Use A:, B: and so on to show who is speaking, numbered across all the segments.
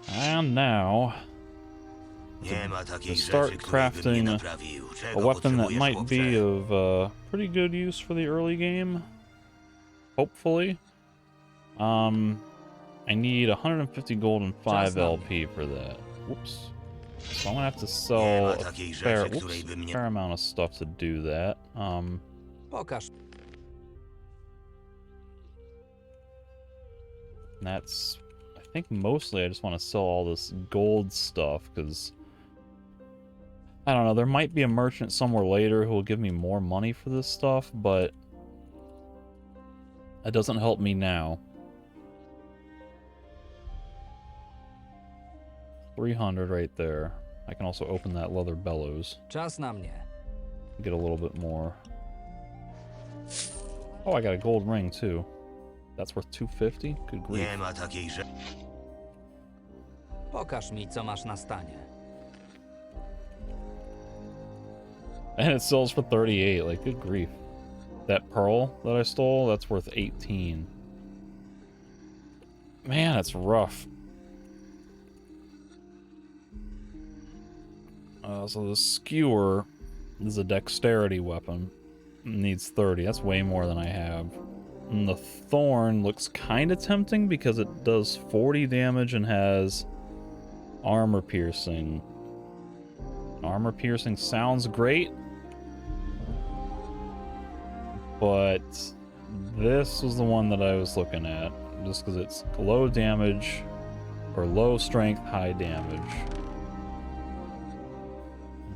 A: And now, to start crafting a weapon that might be of pretty good use for the early game, hopefully. I need 150 gold and 5 LP for that. Whoops. So I'm gonna have to sell a fair amount of stuff to do that. That's, I think mostly I just want to sell all this gold stuff, because I don't know, there might be a merchant somewhere later who will give me more money for this stuff, but that doesn't help me now. 300 right there. I can also open that leather bellows.
B: Czas na mnie.
A: Get a little bit more. Oh, I got a gold ring too. That's worth 250? Good grief.
B: Pokaż mi, co masz na stanie.
A: And it sells for 38, like good grief. That pearl that I stole, that's worth 18. Man, that's rough. So the skewer is a dexterity weapon. It needs 30. That's way more than I have. And the thorn looks kind of tempting because it does 40 damage and has armor piercing. Armor piercing sounds great, but this was the one that I was looking at, just because it's low damage, or low strength, high damage.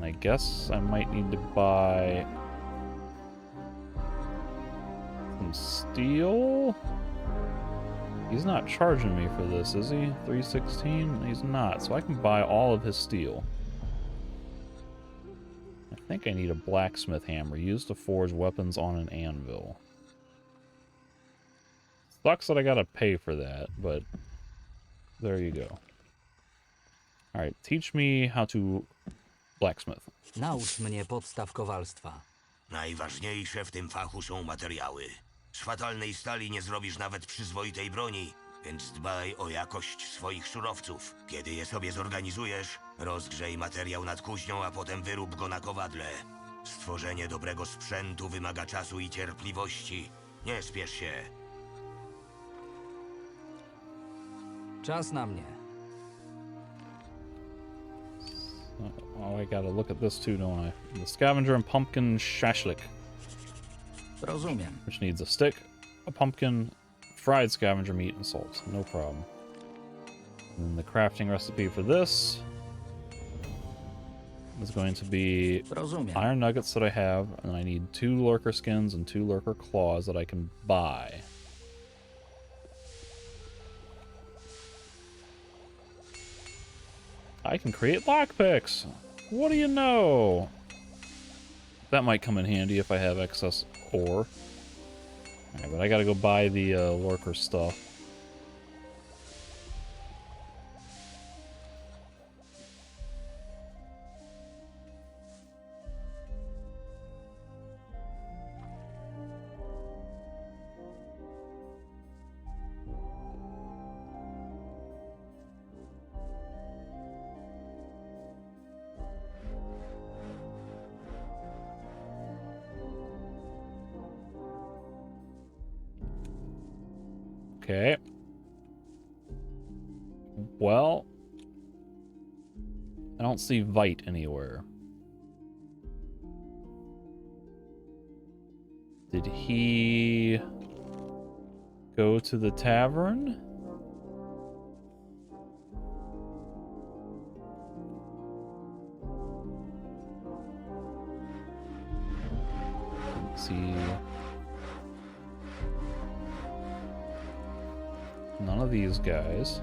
A: I guess I might need to buy some steel. He's not charging me for this, is he? 316? He's not, so I can buy all of his steel. I think I need a blacksmith hammer used to forge weapons on an anvil. Sucks that I gotta pay for that, but there you go. Alright, teach me how to blacksmith.
B: Naucz mnie podstaw kowalstwa.
C: Najważniejsze w tym fachu są materiały. Z fatalnej stali nie zrobisz nawet przyzwoitej broni, więc dbaj o jakość swoich surowców. Kiedy je sobie zorganizujesz, rozgrzej materiał nad kuźnią, a potem wyrób go na kowadle. Stworzenie dobrego sprzętu wymaga czasu i cierpliwości. Nie spiesz się.
B: Czas na mnie.
A: Oh, I gotta look at this too, don't I? The scavenger and pumpkin shashlik.
B: Rozumiem.
A: Which needs a stick, a pumpkin, fried scavenger meat, and salt. No problem. And then the crafting recipe for this is going to be iron nuggets that I have, and I need 2 lurker skins and 2 lurker claws that I can buy. I can create lockpicks! What do you know? That might come in handy if I have excess ore. Alright, but I gotta go buy the lurker stuff. Okay. Well, I don't see Vite anywhere. Did he go to the tavern? Let's see. None of these guys.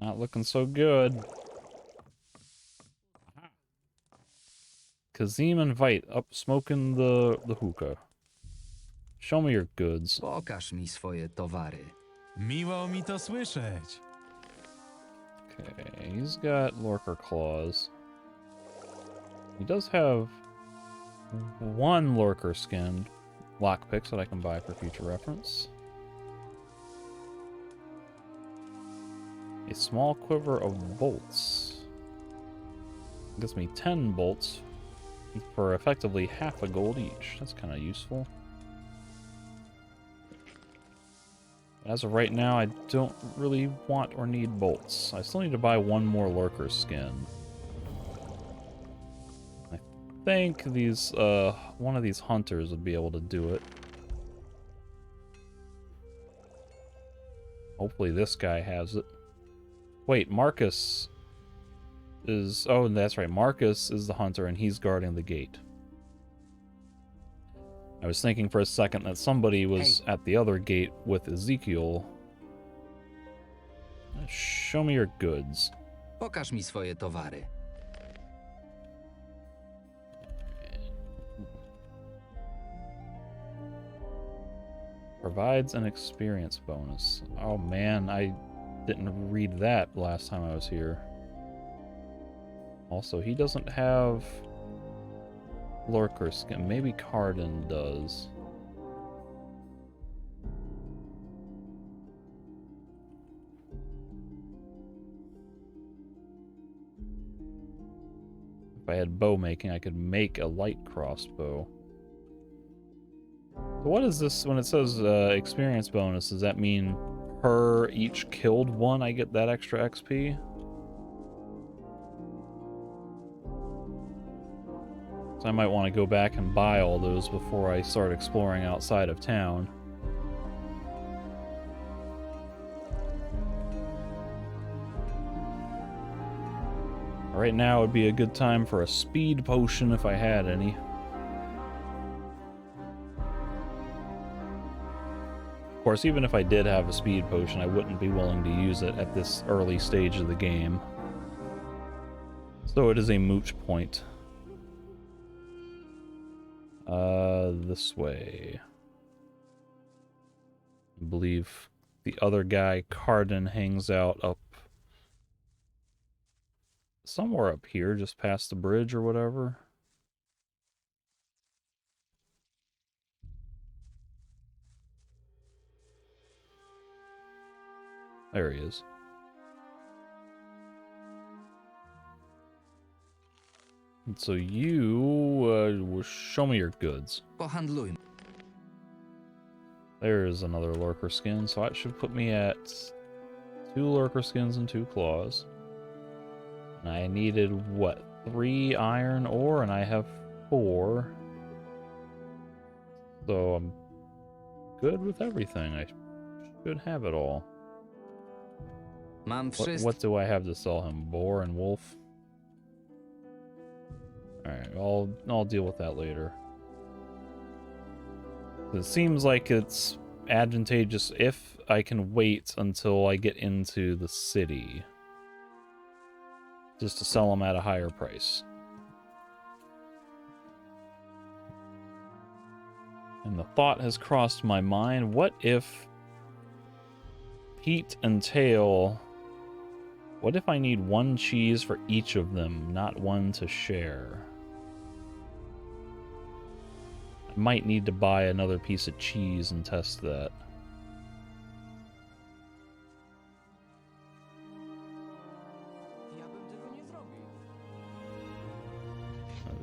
A: Not looking so good. Kazim and Vite up smoking the hookah. Show me your goods.
B: Pokaż mi swoje towary.
D: Miło mi to słyszeć.
A: Okay, he's got lurker claws. He does have one lurker skin lockpicks that I can buy for future reference. A small quiver of bolts. Gives me 10 bolts for effectively half a gold each. That's kind of useful. As of right now, I don't really want or need bolts. I still need to buy one more lurker skin. I think these, one of these hunters would be able to do it. Hopefully this guy has it. Wait, Marcus is... Oh, that's right. Marcus is the hunter, and he's guarding the gate. I was thinking for a second that somebody was at the other gate with Ezekiel. Show me your goods.
B: Pokaż mi swoje towary.
A: Provides an experience bonus. Oh man, I didn't read that last time I was here. Also, he doesn't have lurker skin. Maybe Cardin does. If I had bow making, I could make a light crossbow. So what is this when it says experience bonus? Does that mean per each killed one I get that extra XP? So I might want to go back and buy all those before I start exploring outside of town. Right now would be a good time for a speed potion if I had any. Of course, even if I did have a speed potion, I wouldn't be willing to use it at this early stage of the game. So it is a moot point. This way. I believe the other guy, Cardin, hangs out up somewhere up here, just past the bridge or whatever. There he is. And so you will show me your goods.
B: Pohandlujmy.
A: There's another lurker skin, so that should put me at 2 lurker skins and 2 claws. And I needed, what, 3 iron ore, and I have 4. So I'm good with everything. I should have it all.
B: Mam wszystko.
A: What do I have to sell him? Boar and wolf? Alright, I'll deal with that later. It seems like it's advantageous if I can wait until I get into the city. Just to sell them at a higher price. And the thought has crossed my mind, what if Pete and Tail... What if I need 1 cheese for each of them, not 1 to share? I might need to buy another piece of cheese and test that.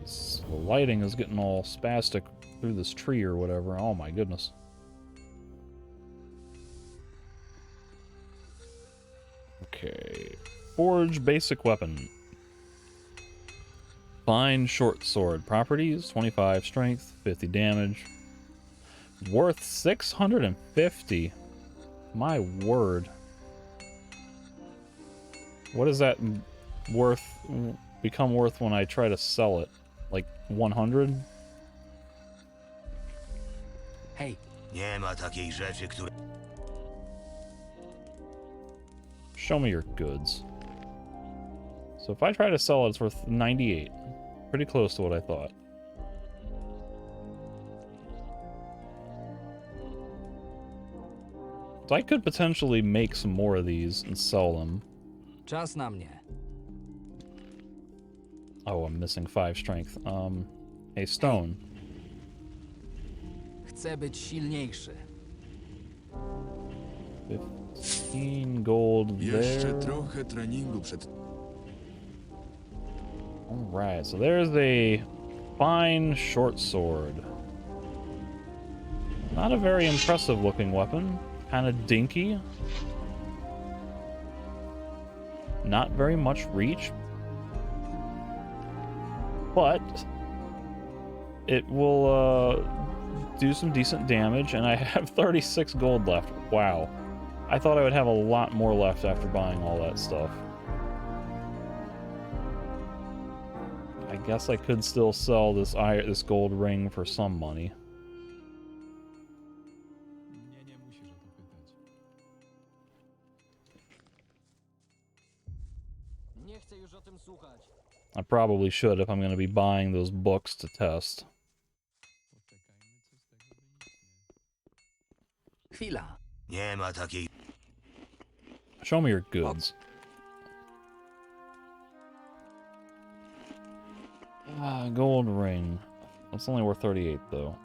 A: The lighting is getting all spastic through this tree or whatever. Oh my goodness. Okay. Forge basic weapon. Fine short sword. Properties, 25 strength, 50 damage. Worth 650. My word. What is that become worth when I try to sell it? Like 100?
B: Hej,
C: Nie ma takiej rzeczy, która...
A: Show me your goods. So if I try to sell it, it's worth 98. Pretty close to what I thought. So I could potentially make some more of these and sell them.
B: Czas na mnie.
A: Oh, I'm missing 5 strength. Hey, stone.
B: Chcę być silniejszy.
A: 15 gold
E: Jeszcze
A: there.
E: trochę treningu przed...
A: Alright, so there's a fine short sword. Not a very impressive looking weapon. Kind of dinky. Not very much reach. But it will do some decent damage, and I have 36 gold left. Wow. I thought I would have a lot more left after buying all that stuff. I guess I could still sell this gold ring for some money.
D: Nie musisz o to pytać.
B: Nie chcę już o tym słuchać.
A: I probably should if I'm going to be buying those books to test.
D: Poczekajmy, co z tego wyniknie.
B: Chwila.
C: Nie ma takiej...
A: Show me your goods. Gold ring. It's only worth 38 though.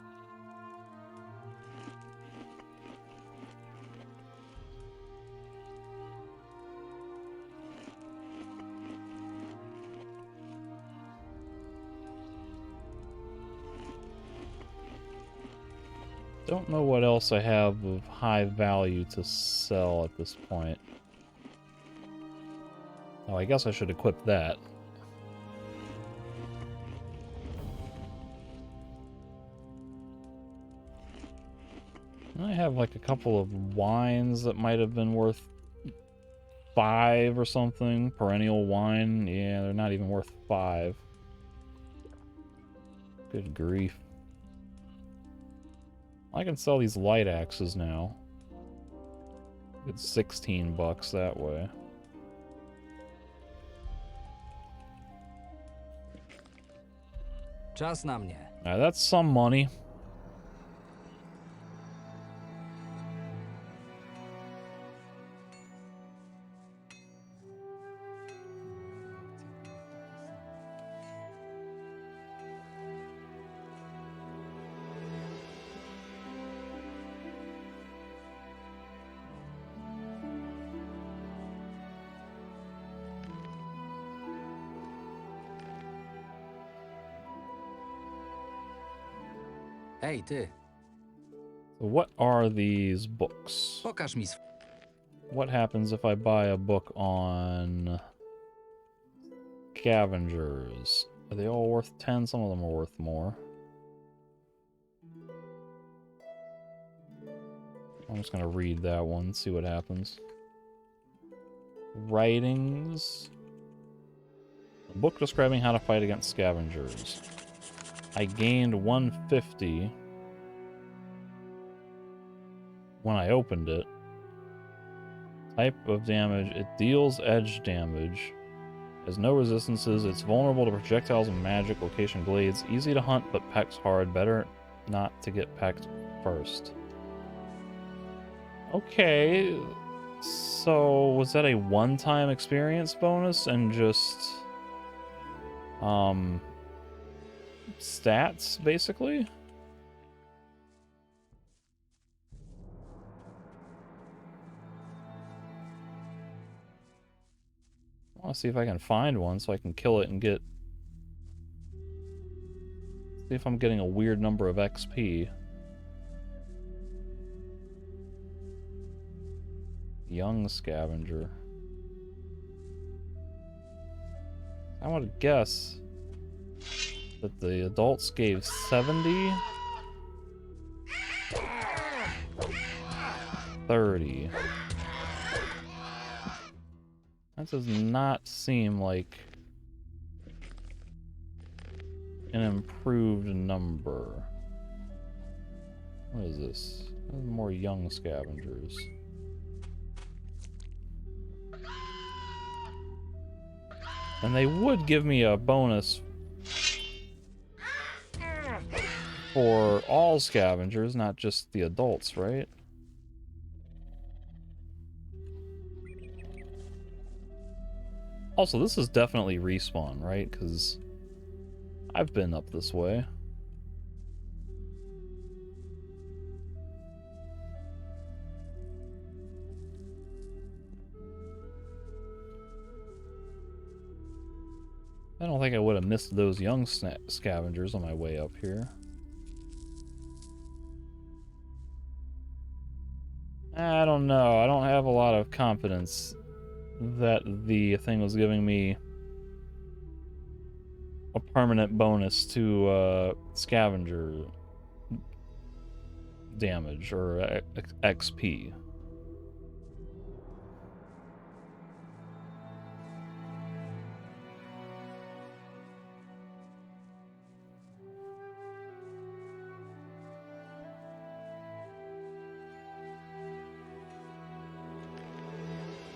A: Don't know what else I have of high value to sell at this point. Oh, I guess I should equip that. I have like a couple of wines that might have been worth 5 or something. Perennial wine. Yeah, they're not even worth 5. Good grief. I can sell these light axes now. It's 16 bucks that way.
B: Czas na mnie.
A: Now that's some money.
B: Hej, ty.
A: So what are these books?
B: Pokaż mi
A: What happens if I buy a book on scavengers? Are they all worth 10? Some of them are worth more. I'm just gonna read that one, see what happens. Writings. A book describing how to fight against scavengers. I gained 150 when I opened it. Type of damage. It deals edge damage. Has no resistances. It's vulnerable to projectiles and magic. Location glades. Easy to hunt, but pecks hard. Better not to get pecked first. Okay. So, was that a one-time experience bonus and just... stats, basically? I want to see if I can find one so I can kill it and get... See if I'm getting a weird number of XP. Young scavenger. I would guess that the adults gave 70, 30. That does not seem like an improved number. What is this? More young scavengers. And they would give me a bonus for all scavengers, not just the adults, right? Also, this is definitely respawn, right? Because I've been up this way. I don't think I would have missed those young scavengers on my way up here. I don't know. I don't have a lot of confidence that the thing was giving me a permanent bonus to scavenger damage or XP.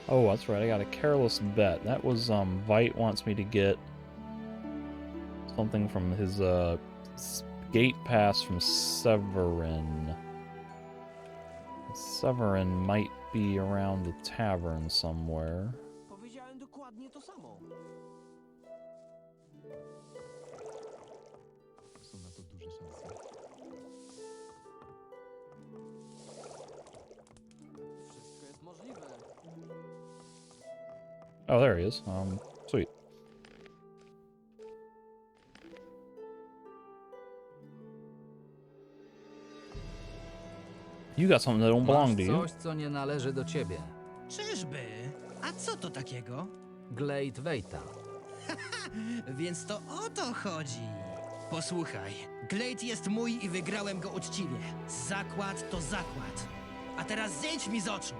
A: Oh, that's right, I got a careless bet. That was, Vite wants me to get something from his, gate pass from Severin. Severin might be around the tavern somewhere.
B: Powiedziałem dokładnie to samo.
D: Są na to duże szanse.
B: Wszystko jest możliwe.
A: Oh, there he is. Sweet. You got something that don't belong to
B: Masz
A: you.
B: coś, co nie należy do ciebie.
E: Czyżby? A co to takiego?
B: Glade Vejta.
E: Więc to o to chodzi. Posłuchaj, Glade jest mój i wygrałem go uczciwie. Zakład to zakład. A teraz zejdź mi z oczu.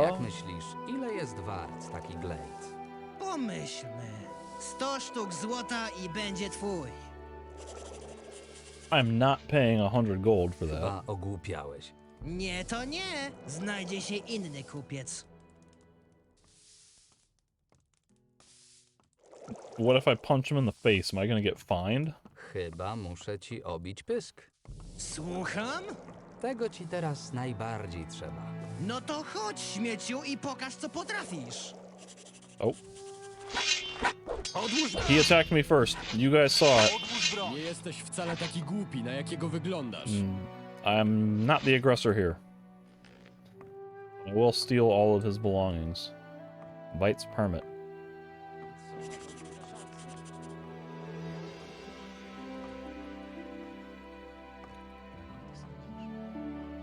B: Jak myślisz, ile jest wart taki Glade?
E: Pomyślmy. 100 sztuk złota i będzie twój.
A: I'm not paying 100 gold for that.
B: Chyba ogłupiałeś.
E: Nie, to nie. Znajdzie się inny kupiec.
A: What if I punch him in the face? Am I gonna get fined?
B: Chyba muszę ci obić pysk.
E: Słucham?
B: Tego ci teraz najbardziej trzeba.
E: No to chodź, śmieciu, i pokaż, co potrafisz.
A: Oh,
E: Odłóż
A: he attacked me first. You guys saw it.
F: Nie jesteś wcale taki głupi, na jakiego wyglądasz.
A: I'm not the aggressor here. I will steal all of his belongings. Vite's permit.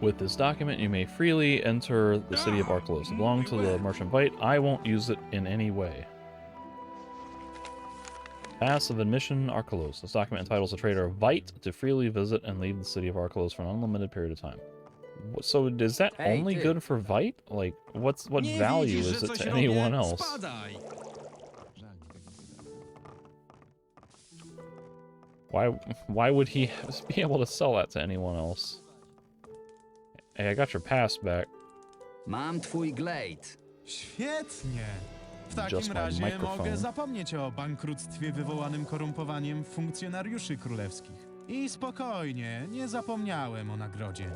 A: With this document, you may freely enter the city of Archolos. It belongs to the merchant Vite. I won't use it in any way. Pass of admission, Archolos. This document entitles the trader Vite to freely visit and leave the city of Archolos for an unlimited period of time. So is that
B: Hey,
A: only
B: dude.
A: good for Vite? Like, what value is it to anyone else?
F: Spadaj!
D: Żal mi tego wydać.
A: Why would he be able to sell that to anyone else? Hey, I got your pass back.
B: Mam twój Glade.
G: Świetnie! W
A: Just
G: takim
A: my
G: razie
A: microphone.
G: mogę zapomnieć o bankructwie wywołanym korumpowaniem funkcjonariuszy królewskich. I spokojnie, nie zapomniałem o nagrodzie.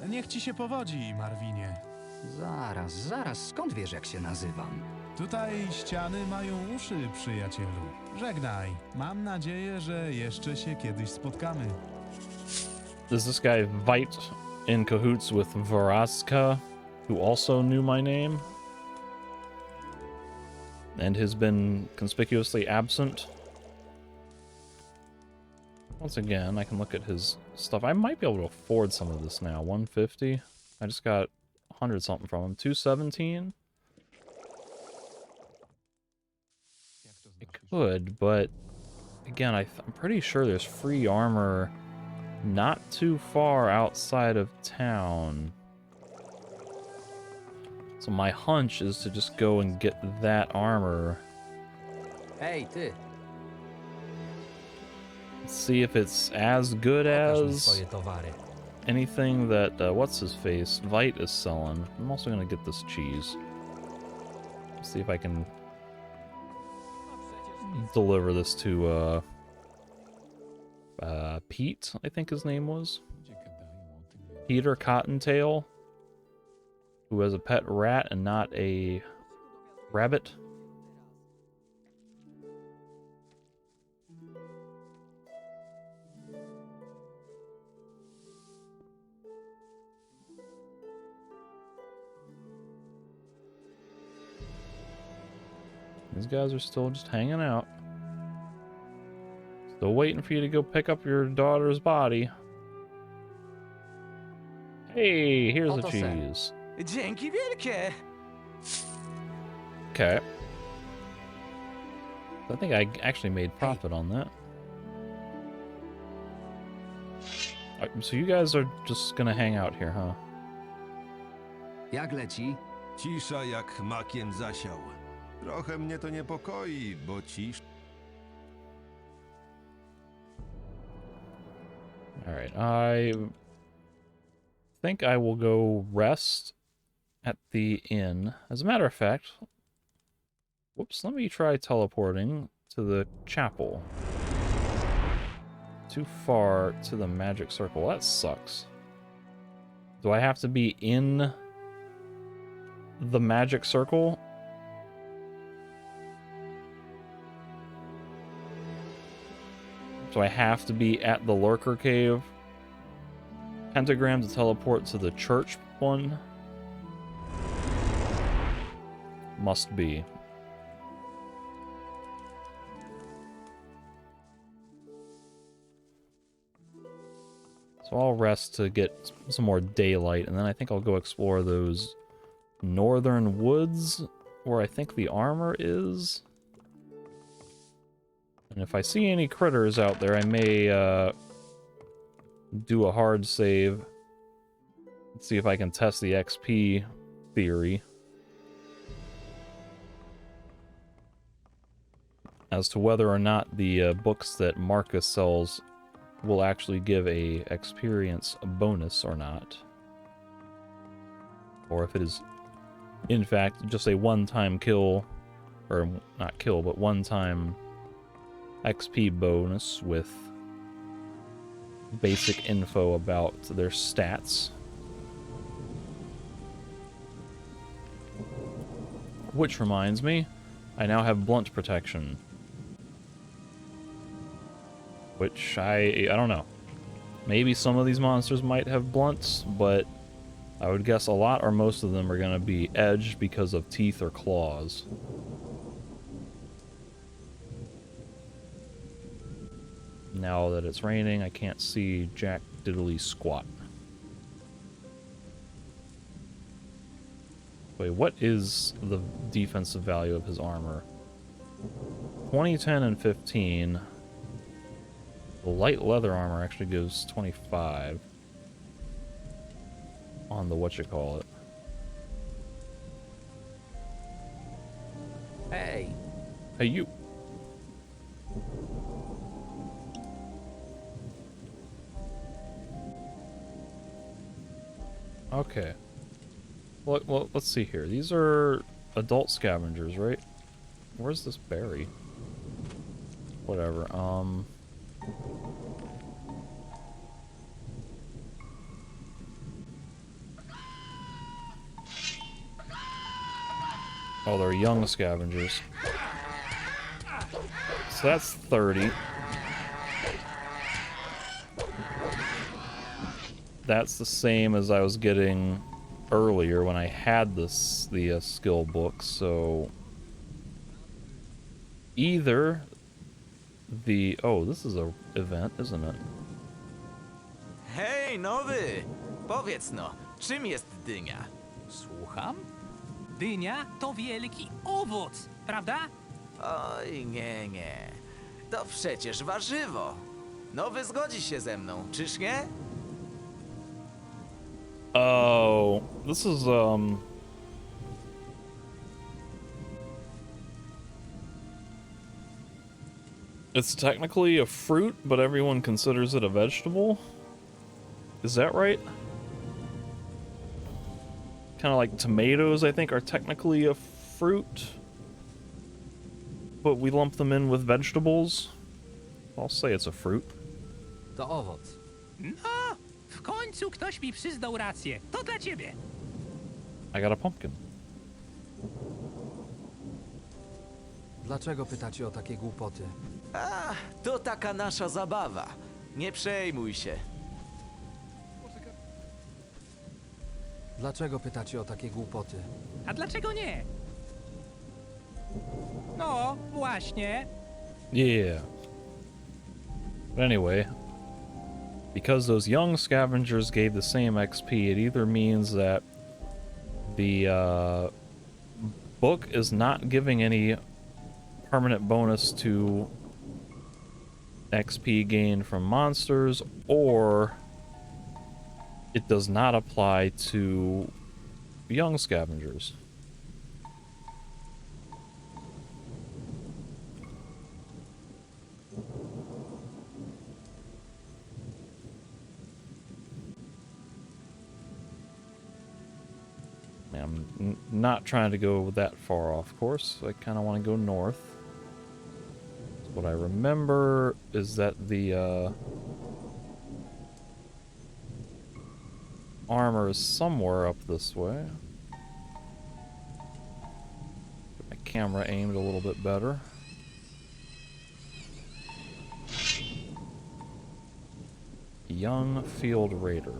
G: Niech ci się powodzi, Marwinie.
B: Zaraz, skąd wiesz, jak się nazywam?
G: Tutaj ściany mają uszy, przyjacielu. Żegnaj. Mam nadzieję, że jeszcze się kiedyś spotkamy.
A: Is this guy Vite in cahoots with Varazka, who also knew my name? And has been conspicuously absent? Once again, I can look at his stuff. I might be able to afford some of this now. 150. I just got 100 something from him. 217. I could, but again, I'm pretty sure there's free armor not too far outside of town. So my hunch is to just go and get that armor.
B: Hej, ty,
A: See if it's as good
B: pokaż mi
A: as
B: swoje towary.
A: anything that, what's his face, Vite is selling. I'm also gonna get this cheese. See if I can deliver this to, Pete, I think his name was. Peter Cottontail, who has a pet rat and not a rabbit. These guys are still just hanging out. Still waiting for you to go pick up your daughter's body. Hey, here's the
B: Oto sen.
A: cheese.
H: Dzięki wielkie!
A: Okay. I think I actually made profit on that. So you guys are just gonna hang out here, huh?
B: Jak leci?
I: Cisza jak makiem zasiał. Trochę mnie to niepokoi, bo cisz...
A: Alright, I think I will go rest at the inn. As a matter of fact, whoops, let me try teleporting to the chapel. Too far to the magic circle. That sucks. Do I have to be in the magic circle? So I have to be at the Lurker Cave pentagram to teleport to the church one? Must be. So I'll rest to get some more daylight, and then I think I'll go explore those northern woods where I think the armor is. And if I see any critters out there, I may do a hard save. Let's see if I can test the XP theory as to whether or not the books that Marcus sells will actually give a experience bonus or not. Or if it is, in fact, just a one-time kill, or not kill, but one-time XP bonus with basic info about their stats. Which reminds me, I now have blunt protection. Which I don't know. Maybe some of these monsters might have blunts, but I would guess a lot or most of them are going to be edged because of teeth or claws. Now that it's raining, I can't see jack diddly squat. Wait, what is the defensive value of his armor? 20, 10, and 15. The light leather armor actually gives 25 on the whatchamacallit.
B: Hej,
A: Hey, you. Okay. Well, let's see here. These are adult scavengers, right? Where's this berry? Whatever. Oh, they're young scavengers. So that's 30. That's the same as I was getting earlier when I had the skill book, so either the... Oh, this is a event, isn't it?
H: Hej, nowy! Powiedz no, czym jest dynia?
J: Słucham? Dynia to wielki owoc, prawda?
H: Oj, nie. To przecież warzywo. Nowy zgodzi się ze mną, czyż nie?
A: Oh, this is, it's technically a fruit, but everyone considers it a vegetable. Is that right? Kind of like tomatoes, I think, are technically a fruit, but we lump them in with vegetables. I'll say it's a fruit.
B: To owoc.
J: No, w końcu ktoś mi przyznał rację. To dla ciebie.
A: I got a pumpkin.
B: Dlaczego pytacie o takie głupoty?
H: A, to taka nasza zabawa. Nie przejmuj się.
B: Dlaczego pytacie o takie głupoty?
J: A dlaczego nie? No, właśnie.
A: Yeah. But anyway, because those young scavengers gave the same XP, it either means that the book is not giving any permanent bonus to XP gained from monsters, or it does not apply to young scavengers. I'm not trying to go that far off course. I kind of want to go north. What I remember is that the armor is somewhere up this way. Get my camera aimed a little bit better. Young Field Raider.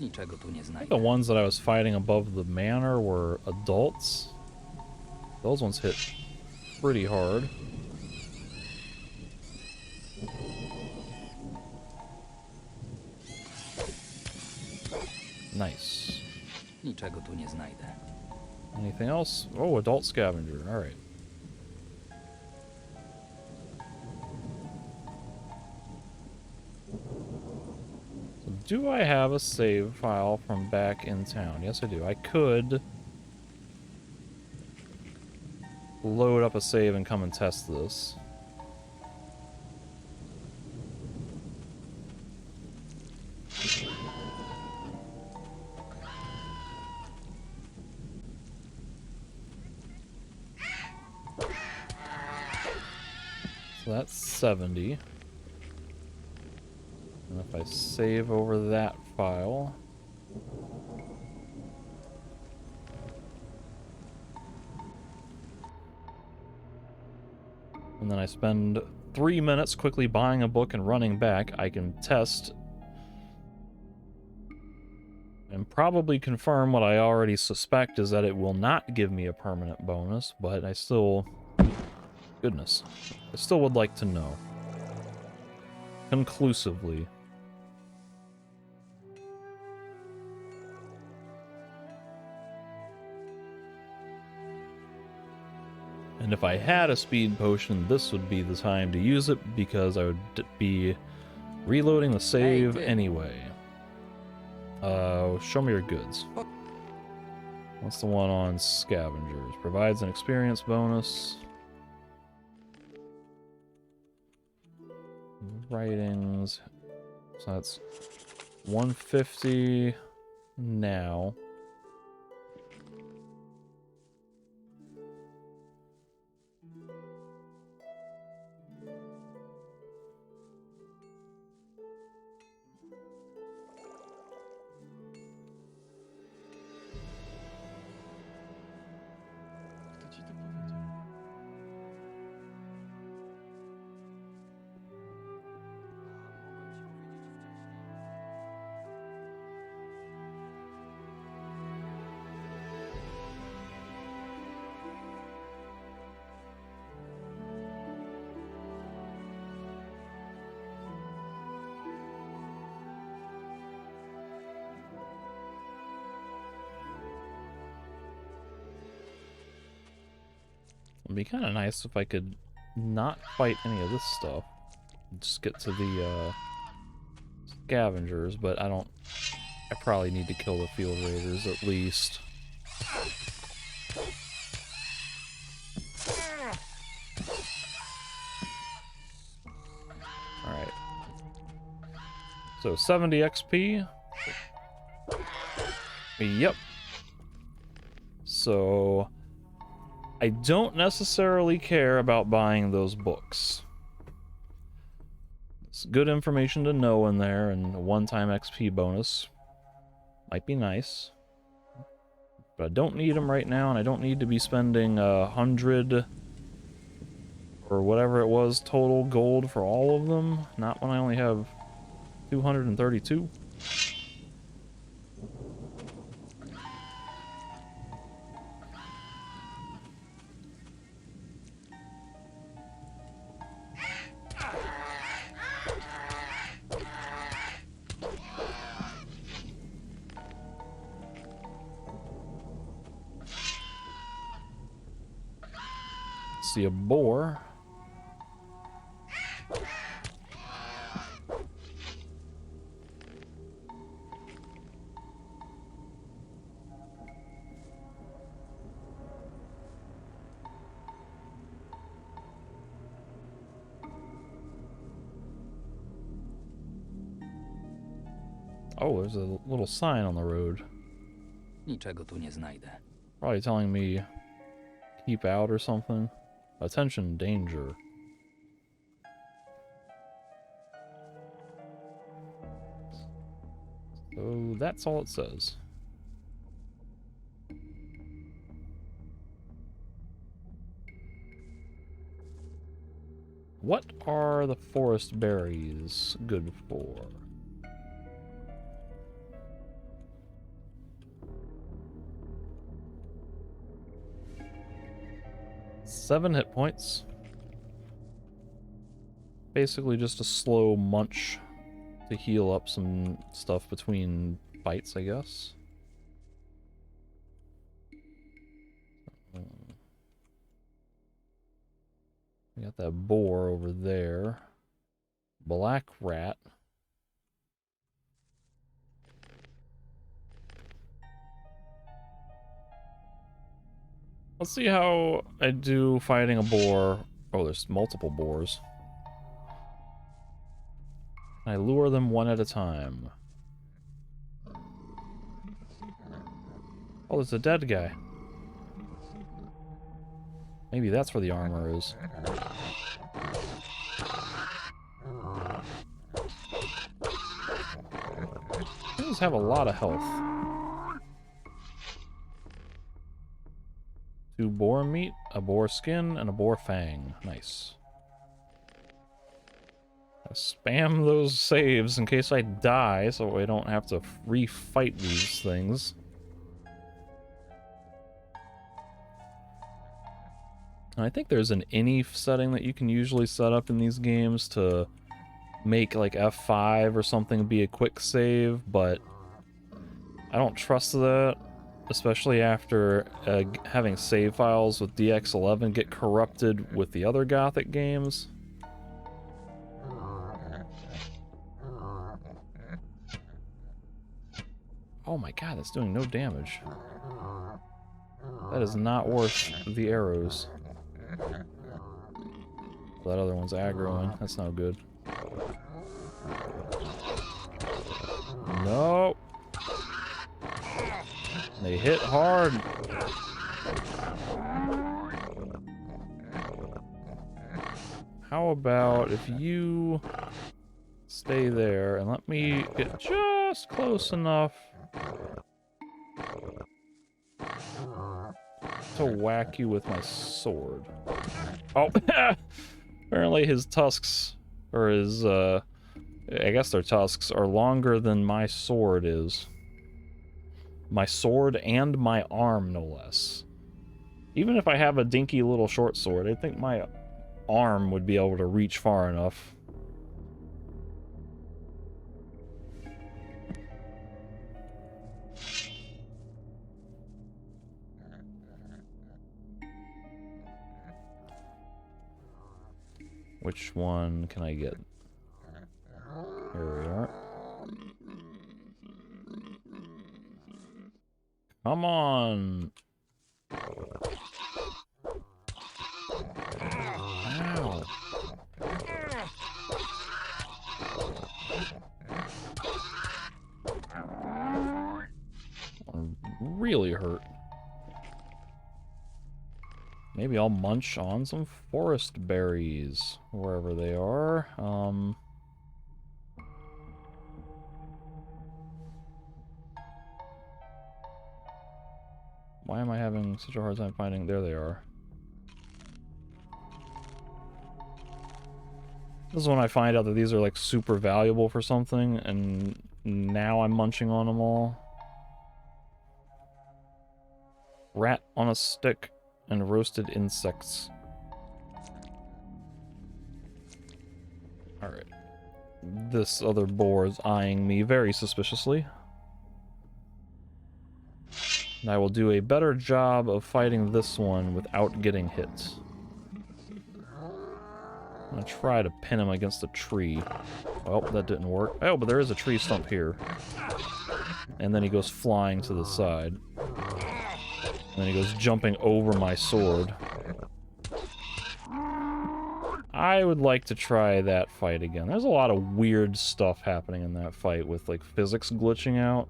B: Niczego tu nie
A: I think
B: znajdę.
A: the ones that I was fighting above the manor were adults. Those ones hit pretty hard. Nice.
B: Niczego tu nie znajdę.
A: Anything else? Oh, adult scavenger. All right. So do I have a save file from back in town? Yes, I do. I could load up a save and come and test this. So that's 70. And if I save over that file... and then I spend 3 minutes quickly buying a book and running back, I can test and probably confirm what I already suspect, is that it will not give me a permanent bonus, but I still... goodness. I still would like to know. Conclusively. And if I had a speed potion, this would be the time to use it, because I would be reloading the save anyway. Show me your goods. What's the one on scavengers? Provides an experience bonus. Writings. So that's 150 now. It'd be kind of nice if I could not fight any of this stuff. Just get to the scavengers, but I probably need to kill the field raiders at least. So 70 XP. Yep. So I don't necessarily care about buying those books. It's good information to know in there, and a one-time XP bonus might be nice. But I don't need them right now, and I don't need to be spending 100 or whatever it was total gold for all of them. Not when I only have 232. See a boar. Oh, there's a little sign on the road.
B: Niczego tu nie znajdę.
A: Probably telling me keep out or something. Attention, danger. So that's all it says. What are the forest berries good for? Seven hit points. Basically just a slow munch to heal up some stuff between bites, I guess. We got that boar over there. Black rat. Let's see how I do fighting a boar. Oh, there's multiple boars. I lure them one at a time. Oh, there's a dead guy. Maybe that's where the armor is. These have a lot of health. 2 boar meat, a boar skin, and a boar fang. Nice. I spam those saves in case I die, so I don't have to refight these things. And I think there's an any setting that you can usually set up in these games to make like F5 or something be a quick save, but I don't trust that. Especially after having save files with DX11 get corrupted with the other Gothic games. Oh my god, that's doing no damage. That is not worth the arrows. That other one's aggroing. That's not good. No. They hit hard. How about if you stay there and let me get just close enough to whack you with my sword. Oh, apparently his tusks, or his, I guess their tusks, are longer than my sword is. My sword and my arm, no less. Even if I have a dinky little short sword, I think my arm would be able to reach far enough. Which one can I get? Here we are. Come on! Ow. really hurt. Maybe I'll munch on some forest berries, wherever they are. Why am I having such a hard time finding? There they are. This is when I find out that these are like super valuable for something, and now I'm munching on them all. Rat on a stick and roasted insects. Alright. This other boar is eyeing me very suspiciously. And I will do a better job of fighting this one without getting hit. I'm gonna try to pin him against a tree. Well, that didn't work. Oh, but there is a tree stump here. And then he goes flying to the side. And then he goes jumping over my sword. I would like to try that fight again. There's a lot of weird stuff happening in that fight with, like, physics glitching out.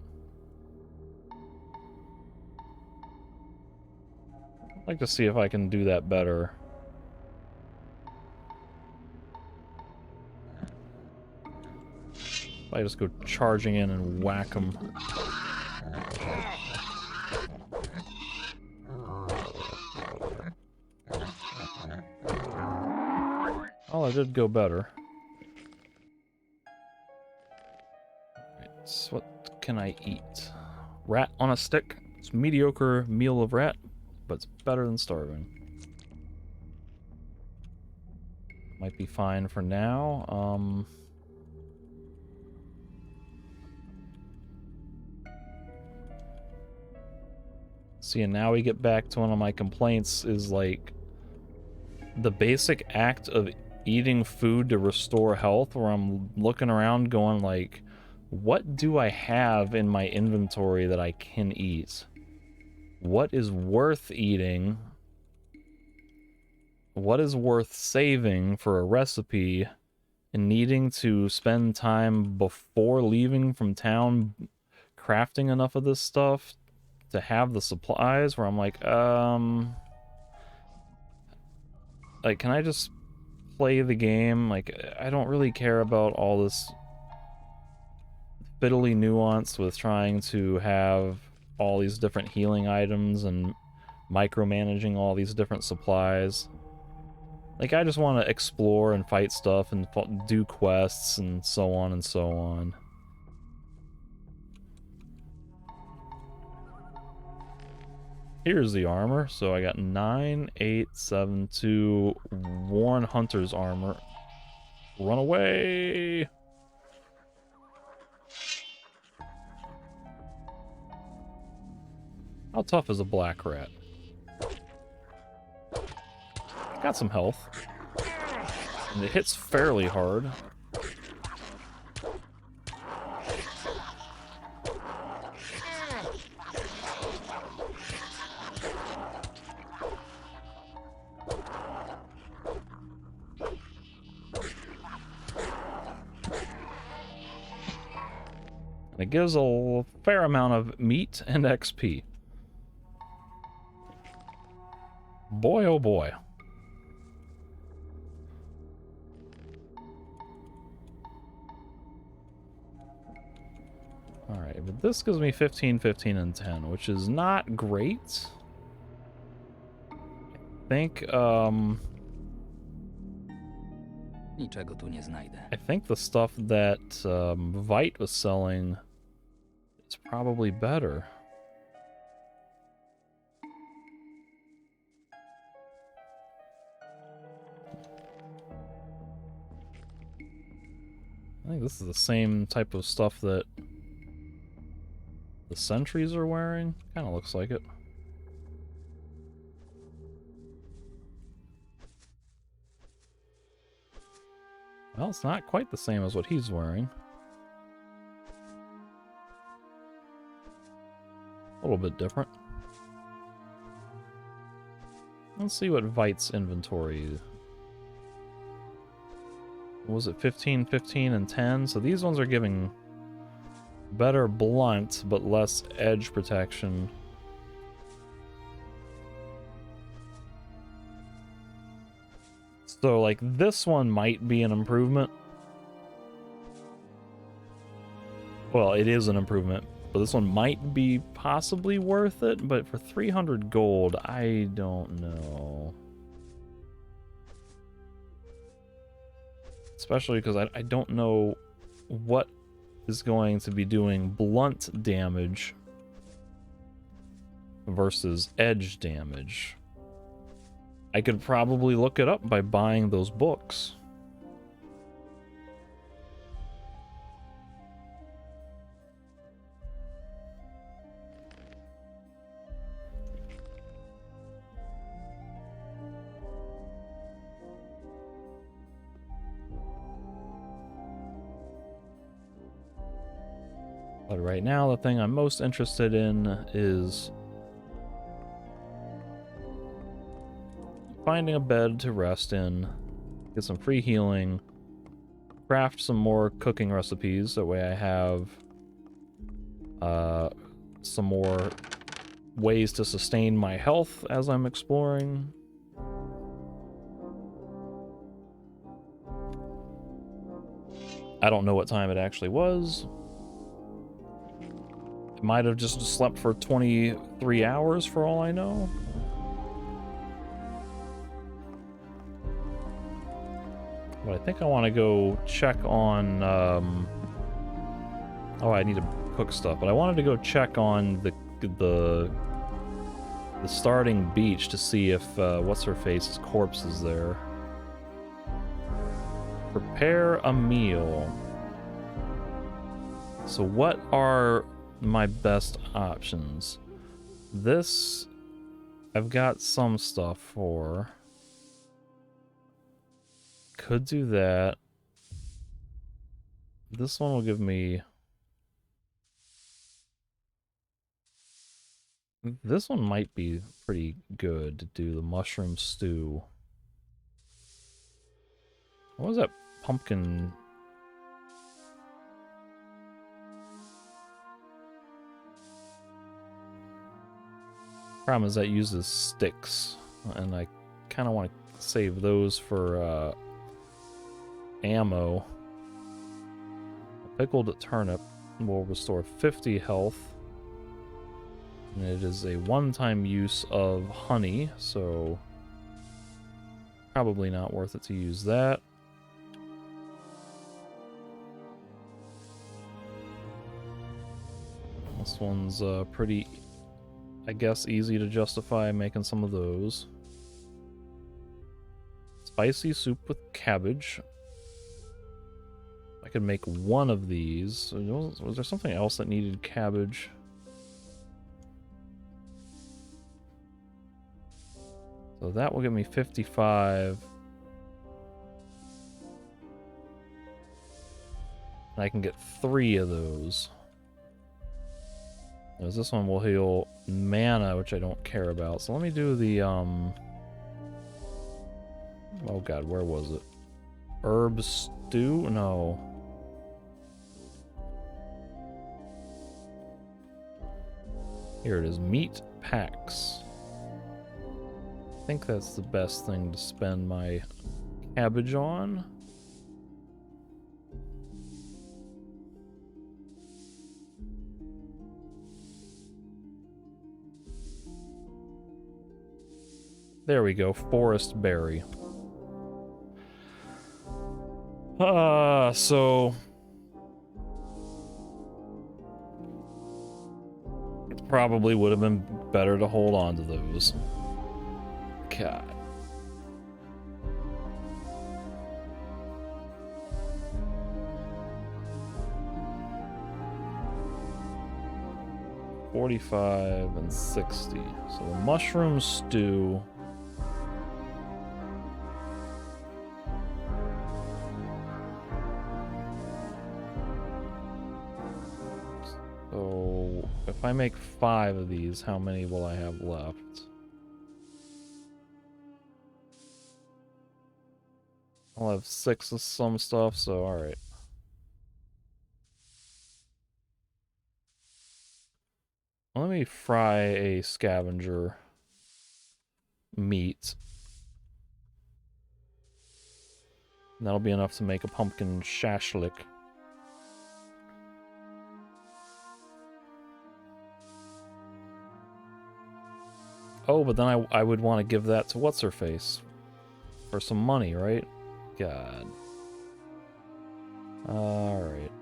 A: I'd like to see if I can do that better. I just go charging in and whack him. Oh, I did go better. Right, so what can I eat? Rat on a stick. It's a mediocre meal of rat, but it's better than starving. Might be fine for now. See, and now we get back to one of my complaints is, like, the basic act of eating food to restore health, where I'm looking around going, like, what do I have in my inventory that I can eat? What is worth eating? What is worth saving for a recipe and needing to spend time before leaving from town crafting enough of this stuff to have the supplies, where I'm like, can I just play the game? Like, I don't really care about all this fiddly nuance with trying to have all these different healing items and micromanaging all these different supplies. Like, I just want to explore and fight stuff and do quests and so on and so on. Here's the armor. So I got 9, 8, 7, 2, Worn Hunter's armor. Run away! How tough is a black rat? Got some health. And it hits fairly hard. And it gives a fair amount of meat and XP. Boy, oh boy. Alright, but this gives me 15, 15, and 10, which is not great. I think,
B: Niczego tu nie znajdę.
A: I think the stuff that Vite was selling is probably better. I think this is the same type of stuff that the sentries are wearing. Kind of looks like it. Well, it's not quite the same as what he's wearing. A little bit different. Let's see what Vite's inventory. What was it 15, 15, and 10? So these ones are giving better blunt, but less edge protection. So, like, this one might be an improvement. Well, it is an improvement, but this one might be possibly worth it, but for 300 gold, I don't know. Especially because I don't know what is going to be doing blunt damage versus edge damage. I could probably look it up by buying those books. But right now, the thing I'm most interested in is finding a bed to rest in, get some free healing, craft some more cooking recipes, that way I have some more ways to sustain my health as I'm exploring. I don't know what time it actually was. I might have just slept for 23 hours for all I know. But I think I want to go check on, oh, I need to cook stuff, but I wanted to go check on the starting beach to see if, what's-her-face's corpse is there. Prepare a meal. So what are my best options? This, I've got some stuff for. Could do that. This one will give me... This one might be pretty good to do, the mushroom stew. What was that pumpkin? Problem is that uses sticks, and I kind of want to save those for ammo. A pickled turnip will restore 50 health. And it is a one-time use of honey, so probably not worth it to use that. This one's pretty, I guess, easy to justify making some of those. Spicy soup with cabbage. I could make one of these. Was there something else that needed cabbage? So that will give me 55. And I can get 3 of those. Because this one will heal mana, which I don't care about. So let me do the, oh god, where was it? Herb stew? No. Here it is, meat packs. I think that's the best thing to spend my cabbage on. There we go, forest berry. So it probably would have been better to hold on to those. God. $45 and $60. So the mushroom stew. So if I make 5 of these, how many will I have left? I'll have 6 of some stuff, so alright. Let me fry a scavenger meat. That'll be enough to make a pumpkin shashlik. Oh, but then I would want to give that to what's-her-face for some money, right? God. Alright.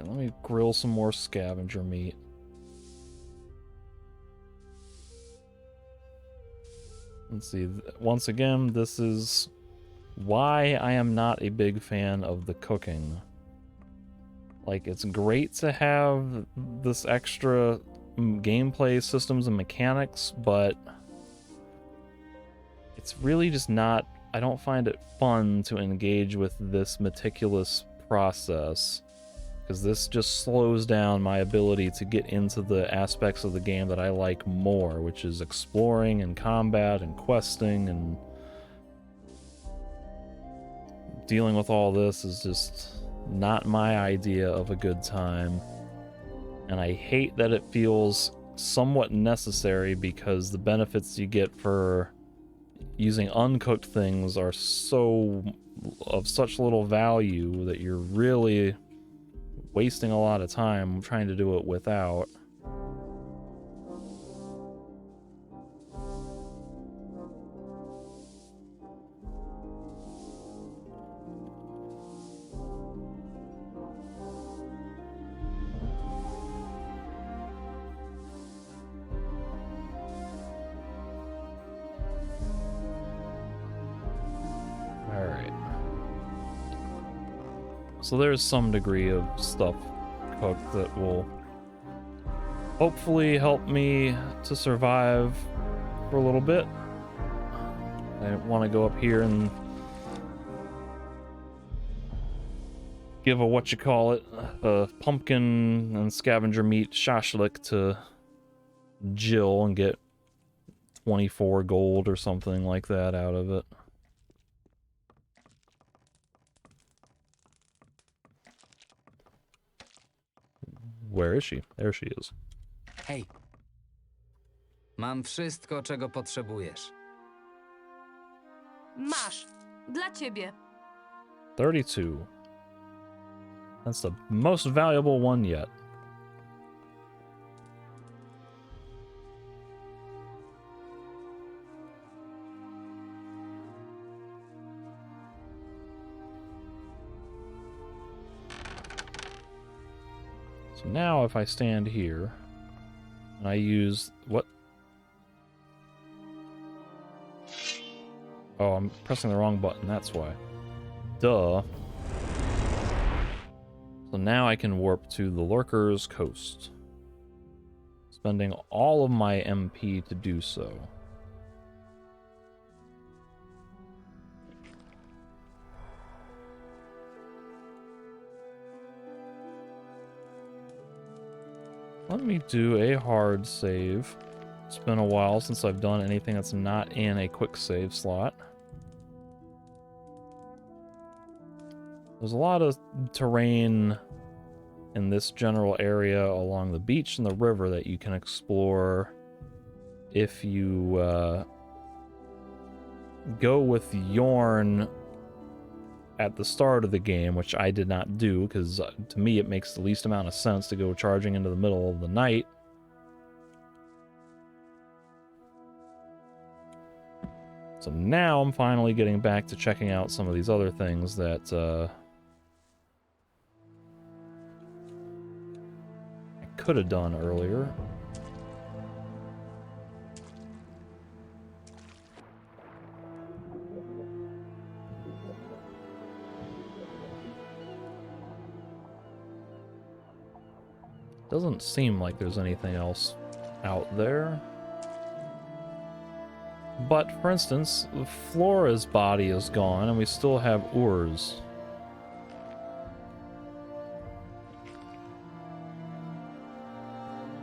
A: Let me grill some more scavenger meat. Let's see. Once again, this is why I am not a big fan of the cooking. Like, it's great to have this extra gameplay systems and mechanics, but it's really just not... I don't find it fun to engage with this meticulous process. Because this just slows down my ability to get into the aspects of the game that I like more, which is exploring and combat and questing, and dealing with all this is just not my idea of a good time. And I hate that it feels somewhat necessary, because the benefits you get for using uncooked things are so of such little value that you're really wasting a lot of time trying to do it without. So there's some degree of stuff cooked that will hopefully help me to survive for a little bit. I want to go up here and give a pumpkin and scavenger meat shashlik to Jill and get 24 gold or something like that out of it. Where is she? There she is.
B: Hej. Mam wszystko, czego potrzebujesz.
K: Masz. Dla ciebie.
A: 32. That's the most valuable one yet. So now if I stand here and I use what? Oh, I'm pressing the wrong button, that's why. Duh. So now I can warp to the Lurker's Coast, spending all of my MP to do so. Let me do a hard save. It's been a while since I've done anything that's not in a quick save slot. There's a lot of terrain in this general area along the beach and the river that you can explore if you go with Yorn at the start of the game, which I did not do, because to me it makes the least amount of sense to go charging into the middle of the night. So now I'm finally getting back to checking out some of these other things that I could have done earlier. Doesn't seem like there's anything else out there. But, for instance, Flora's body is gone, and we still have Urs.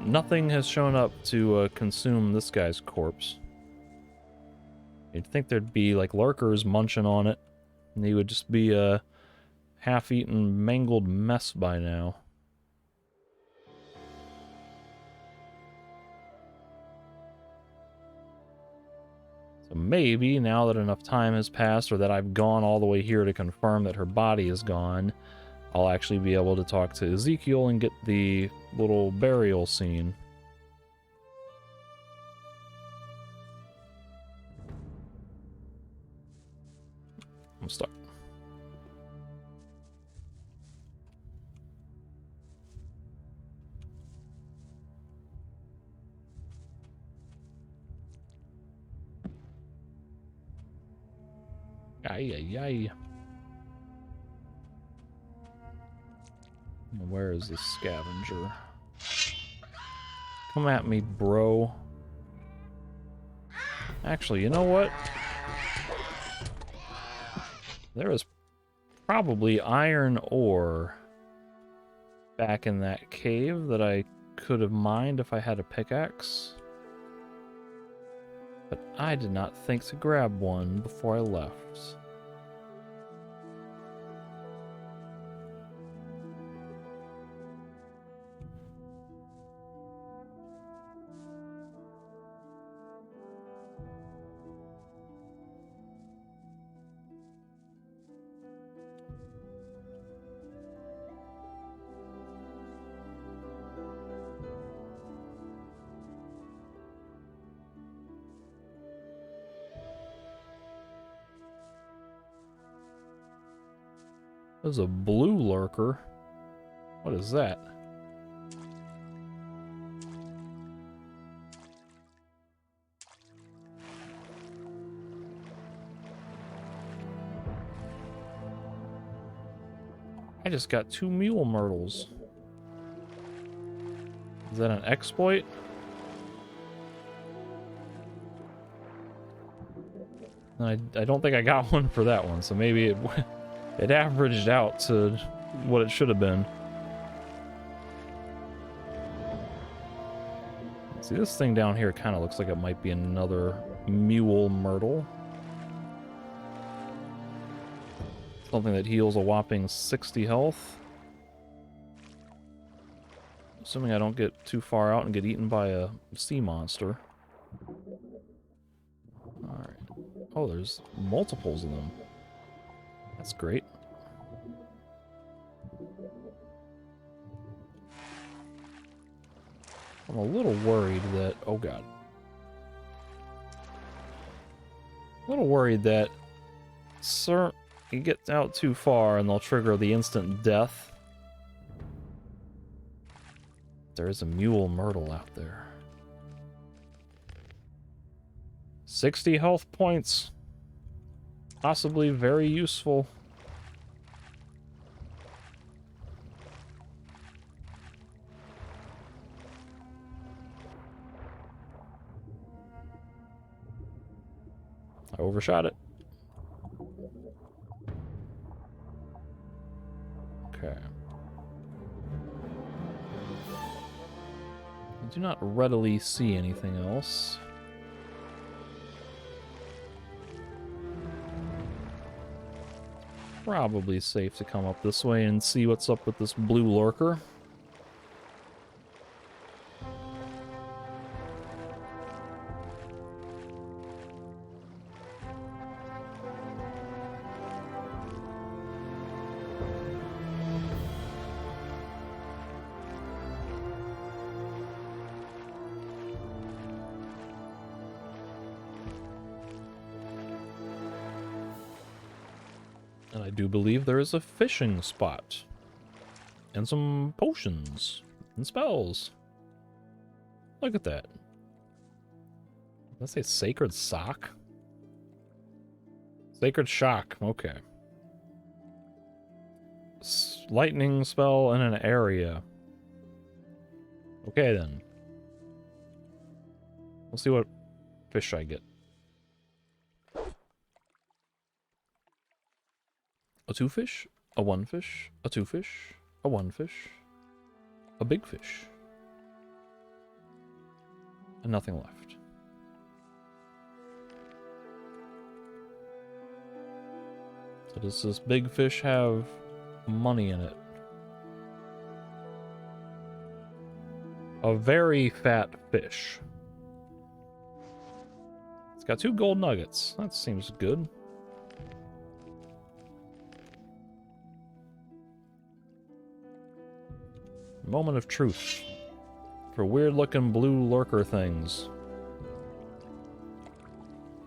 A: Nothing has shown up to consume this guy's corpse. You'd think there'd be like lurkers munching on it, and he would just be a half-eaten, mangled mess by now. So maybe, now that enough time has passed, or that I've gone all the way here to confirm that her body is gone, I'll actually be able to talk to Ezekiel and get the little burial scene. I'm stuck. Ay, ay, ay. Where is the scavenger? Come at me, bro. Actually, you know what? There is probably iron ore back in that cave that I could have mined if I had a pickaxe. But I did not think to grab one before I left. There's a blue lurker. What is that? I just got 2 mule myrtles. Is that an exploit? I don't think I got one for that one, so maybe it averaged out to what it should have been. See, this thing down here kind of looks like it might be another mule myrtle. Something that heals a whopping 60 health. Assuming I don't get too far out and get eaten by a sea monster. Alright. Oh, there's multiples of them. That's great. I'm a little worried that... Oh, God. A little worried that... Sir, you get out too far and they'll trigger the instant death. There is a mule myrtle out there. 60 health points. Possibly very useful. I overshot it. Okay. I do not readily see anything else. Probably safe to come up this way and see what's up with this blue lurker. And I do believe there is a fishing spot. And some potions. And spells. Look at that. Did I say sacred sock? Sacred shock. Okay. Lightning spell in an area. Okay then. We'll see what fish I get. A 2 fish, a 1 fish, a 2 fish, a 1 fish, a big fish, and nothing left. So does this big fish have money in it? A very fat fish. It's got 2 gold nuggets. That seems good. Moment of truth. For weird-looking blue lurker things.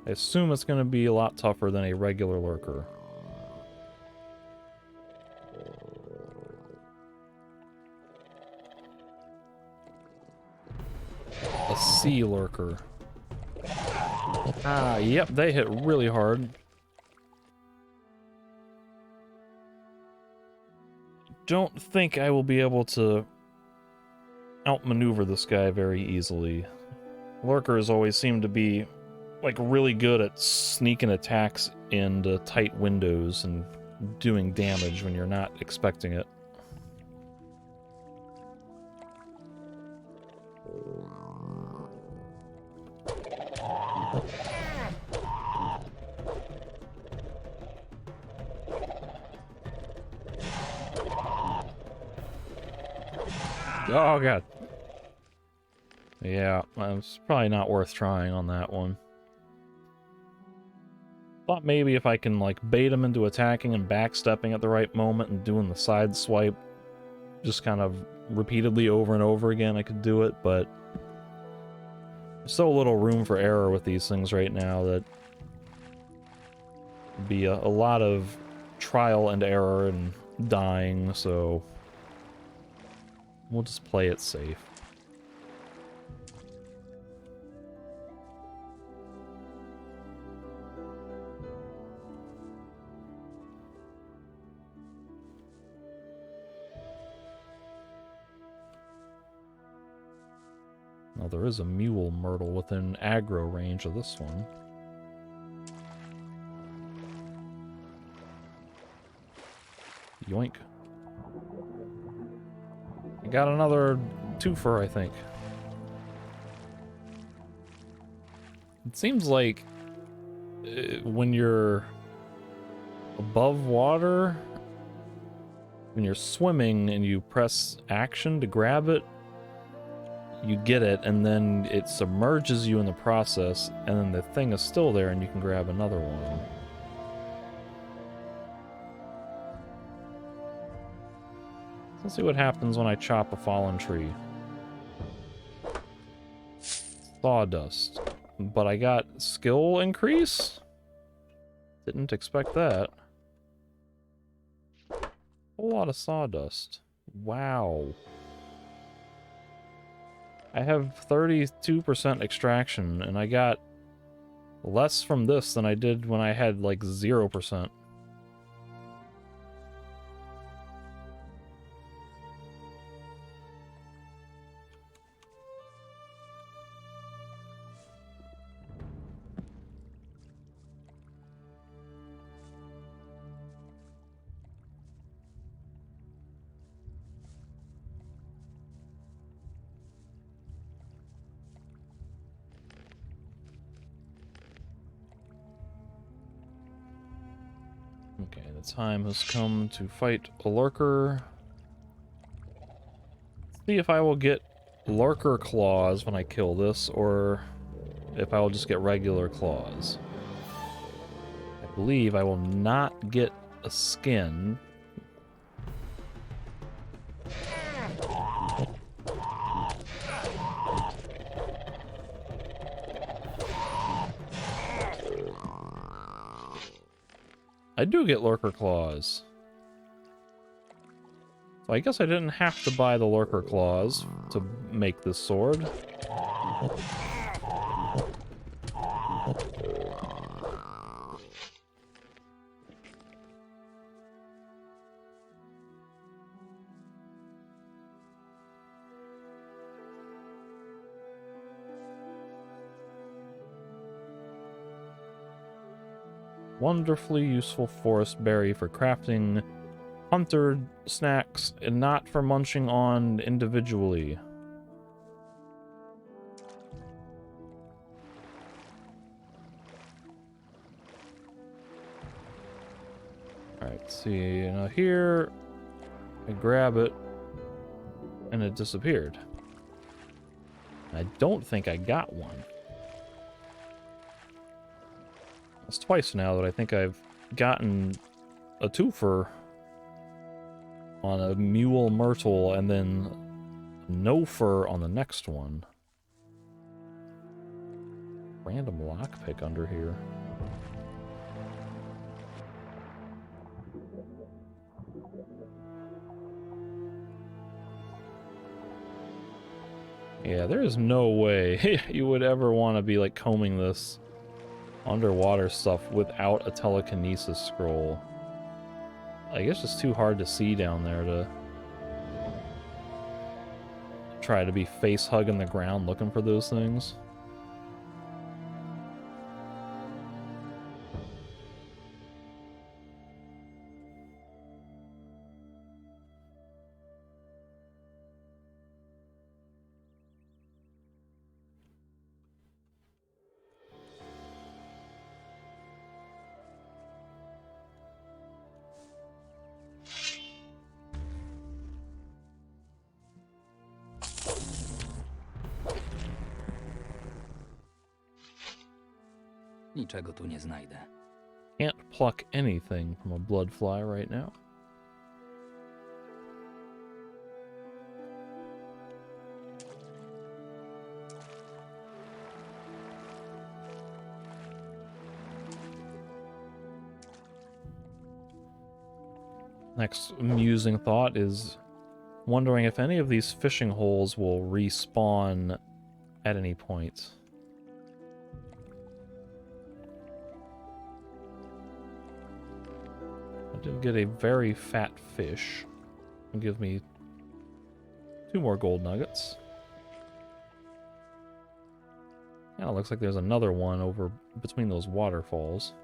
A: I assume it's going to be a lot tougher than a regular lurker. A sea lurker. Ah, yep, they hit really hard. Don't think I will be able to outmaneuver this guy very easily. Lurkers always seem to be, like, really good at sneaking attacks into tight windows and doing damage when you're not expecting it. Oh, God. Yeah, it's probably not worth trying on that one. Thought maybe if I can, like, bait him into attacking and backstepping at the right moment and doing the side swipe just kind of repeatedly over and over again, I could do it, but there's so little room for error with these things right now that it'd be a lot of trial and error and dying, so we'll just play it safe. Now there is a mule myrtle within aggro range of this one. Yoink. I got another twofer, I think. It seems like when you're above water, when you're swimming and you press action to grab it, you get it, and then it submerges you in the process, and then the thing is still there and you can grab another one. Let's see what happens when I chop a fallen tree. Sawdust. But I got skill increase? Didn't expect that. A whole lot of sawdust. Wow. I have 32% extraction, and I got less from this than I did when I had like 0%. Okay, the time has come to fight a lurker. Let's see if I will get lurker claws when I kill this, or if I will just get regular claws. I believe I will not get a skin. I do get lurker claws. So I guess I didn't have to buy the lurker claws to make this sword. Wonderfully useful forest berry for crafting hunter snacks and not for munching on individually. Let's see. Now here, I grab it, and it disappeared. I don't think I got one. It's twice now that I think I've gotten a twofer on a mule myrtle and then no fur on the next one. Random lockpick under here. Yeah, there is no way you would ever want to be like combing this underwater stuff without a telekinesis scroll. Like, it's just too hard to see down there to try to be face hugging the ground looking for those things.
B: Niczego tu nie znajdę.
A: Can't pluck anything from a bloodfly right now. Next amusing thought is wondering if any of these fishing holes will respawn at any point. I did get a very fat fish. It'll give me 2 more gold nuggets. Kinda looks like there's another one over between those waterfalls.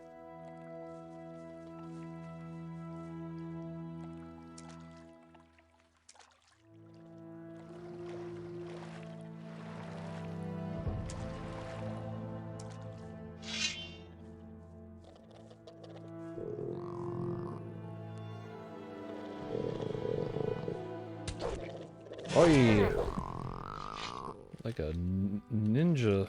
A: Oi! Like a ninja.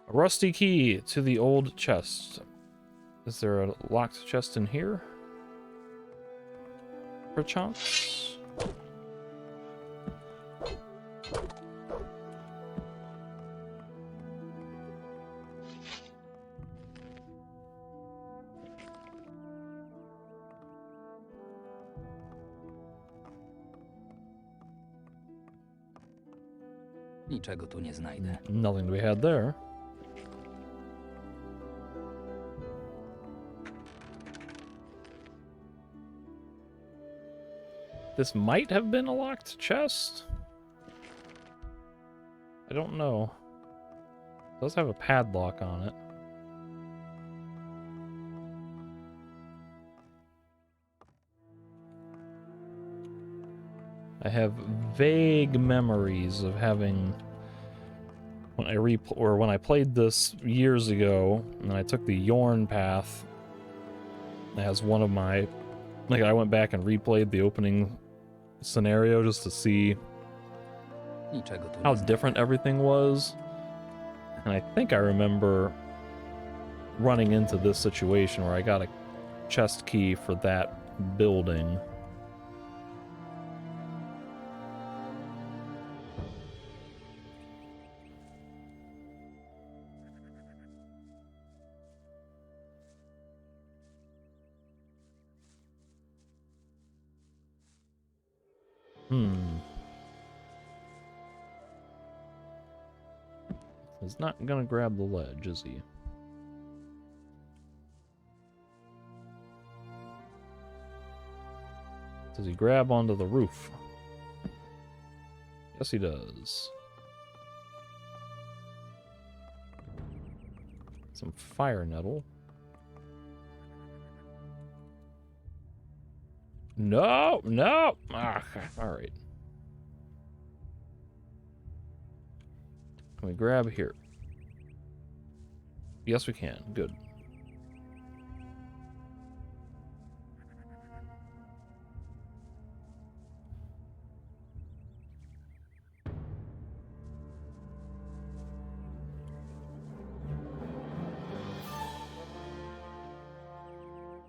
A: A rusty key to the old chest. Is there a locked chest in here? Perchance?
B: Niczego tu nie znajdę.
A: Nothing to be had there. This might have been a locked chest. I don't know. It does have a padlock on it. I have vague memories of having when I played this years ago, and I took the Yorn path as one of my, like, I went back and replayed the opening scenario just to see how different everything was, and I think I remember running into this situation where I got a chest key for that building. He's not gonna grab the ledge, is he? Does he grab onto the roof? Yes, he does. Some fire nettle. No, no. Ah, all right. Can we grab here? Yes, we can. Good.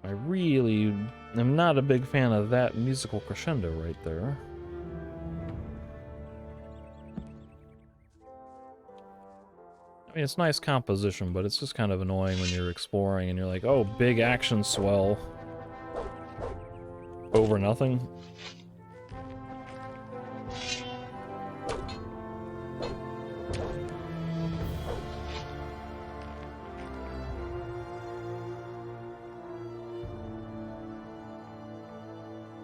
A: I really am not a big fan of that musical crescendo right there. I mean, it's nice composition, but it's just kind of annoying when you're exploring and you're like, oh, big action swell. Over nothing.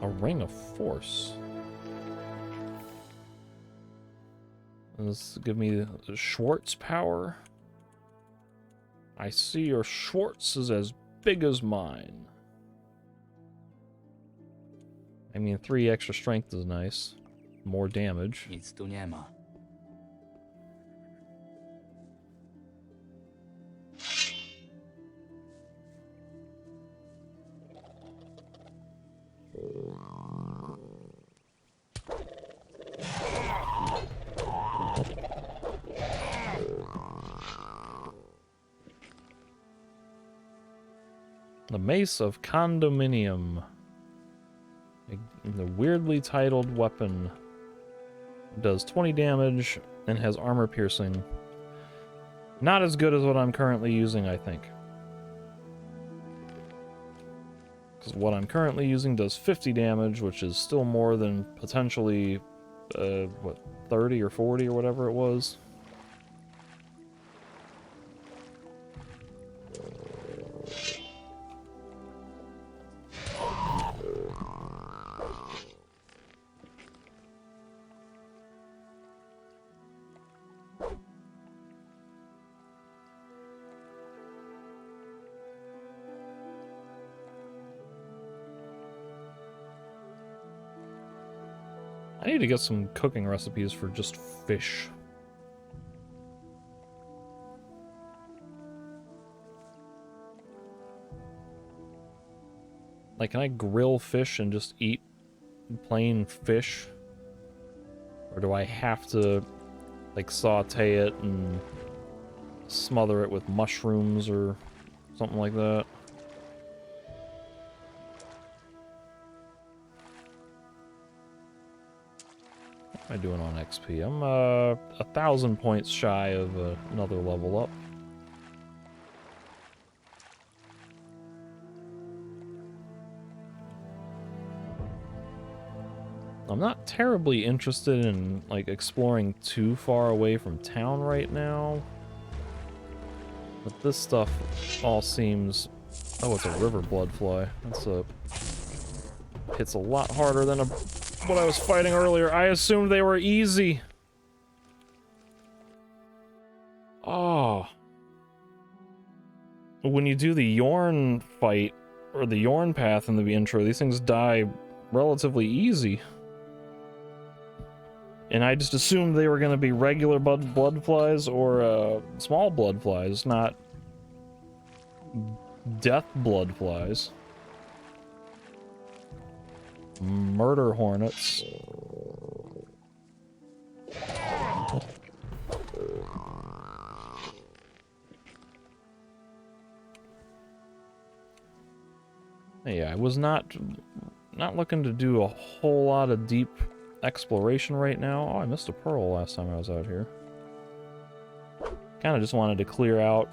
A: A ring of force. Does this give me the Schwartz power? I see your Schwartz is as big as mine. I mean, 3 extra strength is nice. More damage.
B: Nic tu nie ma.
A: The Mace of Condominium. The weirdly titled weapon. Does 20 damage and has armor piercing. Not as good as what I'm currently using, I think. Because what I'm currently using does 50 damage, which is still more than potentially, what, 30 or 40 or whatever it was. I need to get some cooking recipes for just fish. Like, can I grill fish and just eat plain fish? Or do I have to, like, saute it and smother it with mushrooms or something like that? What am I doing on XP? I'm 1,000 points shy of another level up. I'm not terribly interested in, like, exploring too far away from town right now. But this stuff all seems... Oh, it's a river bloodfly. That's a... Hits a lot harder than what I was fighting earlier. I assumed they were easy. Oh. When you do the Yorn fight, or the Yorn path in the intro, these things die relatively easy. And I just assumed they were going to be regular bloodflies or small bloodflies, not death bloodflies. Murder hornets. Yeah, I was not looking to do a whole lot of deep exploration right now. Oh, I missed a pearl last time I was out here. Kind of just wanted to clear out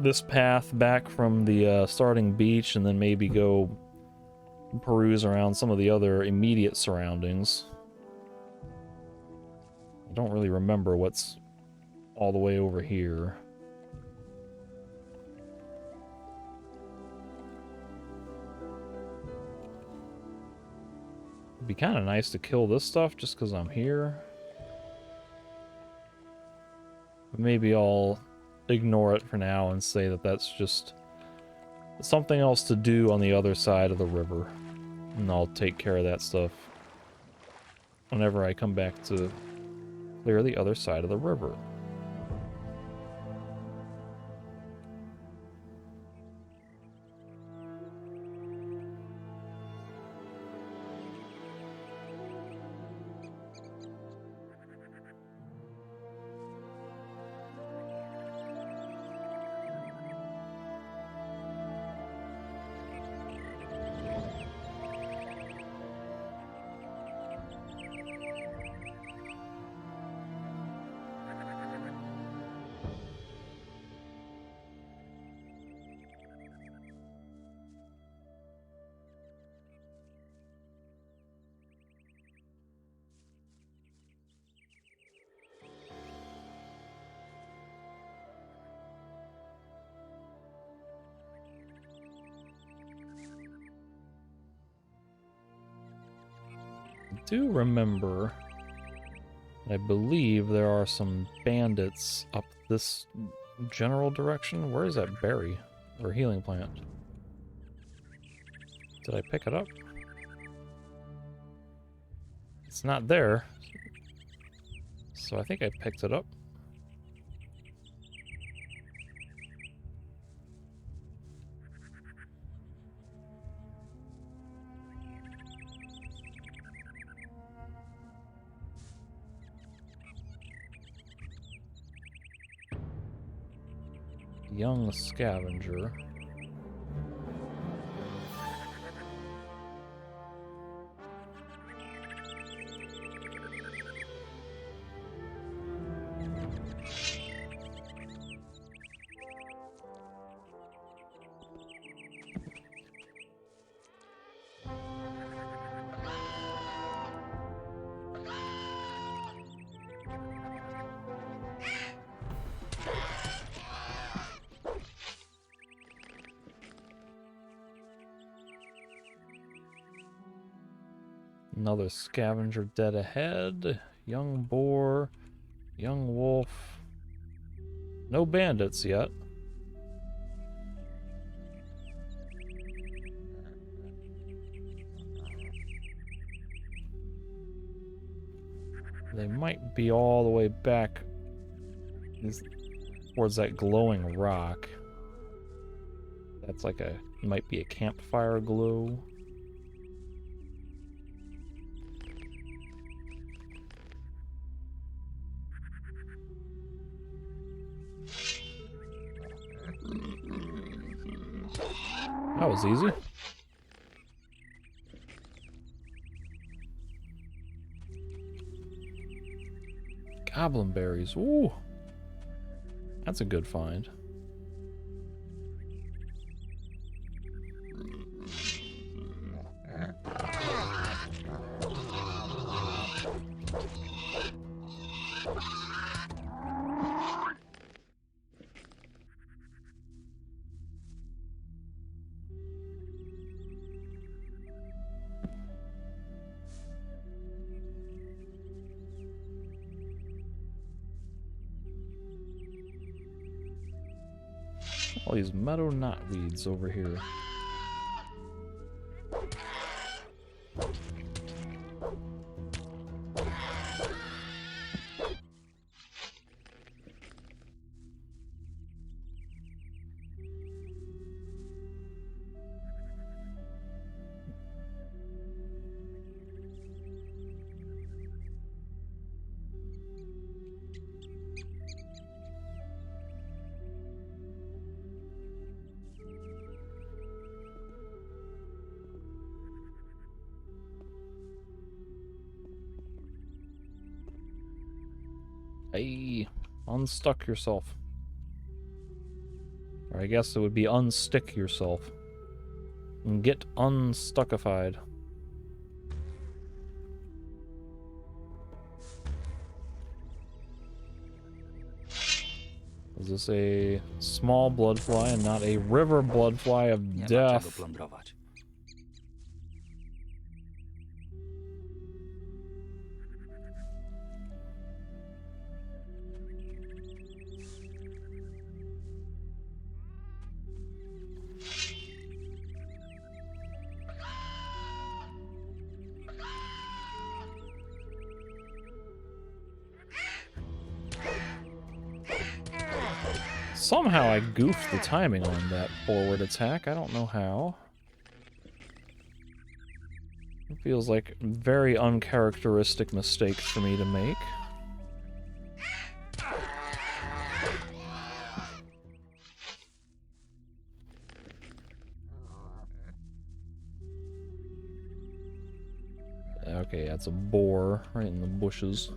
A: this path back from the starting beach and then maybe go peruse around some of the other immediate surroundings. I don't really remember what's all the way over here. It'd be kind of nice to kill this stuff just because I'm here. Maybe I'll ignore it for now and say that that's just something else to do on the other side of the river. And I'll take care of that stuff whenever I come back to clear the other side of the river. do remember, I believe there are some bandits up this general direction. Where is that berry or healing plant? Did I pick it up? It's not there, so I think I picked it up. Young scavenger. Another scavenger dead ahead. Young boar. Young wolf. No bandits yet. They might be all the way back towards that glowing rock. That's like might be a campfire glow. That was easy. Goblin berries. Ooh. That's a good find. All these meadow knotweeds over here. Hey, unstuck yourself. Or I guess it would be unstick yourself. And get unstuckified. Is this a small bloodfly and not a river bloodfly of death? Somehow I goofed the timing on that forward attack. I don't know how. It feels like a very uncharacteristic mistake for me to make. Okay, that's a boar right in the bushes.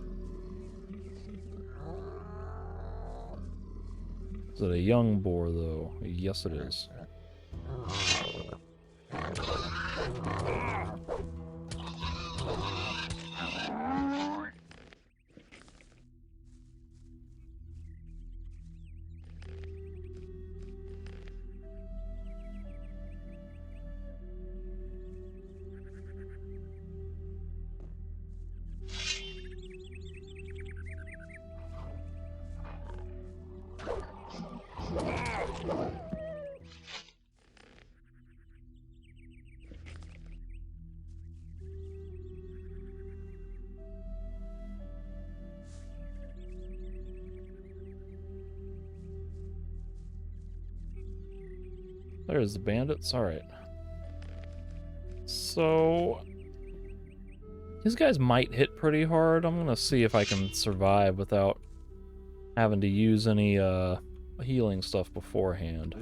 A: Is it a young boar, though? Yes, it is. There's the bandits. Alright. So... these guys might hit pretty hard. I'm gonna see if I can survive without having to use any healing stuff beforehand.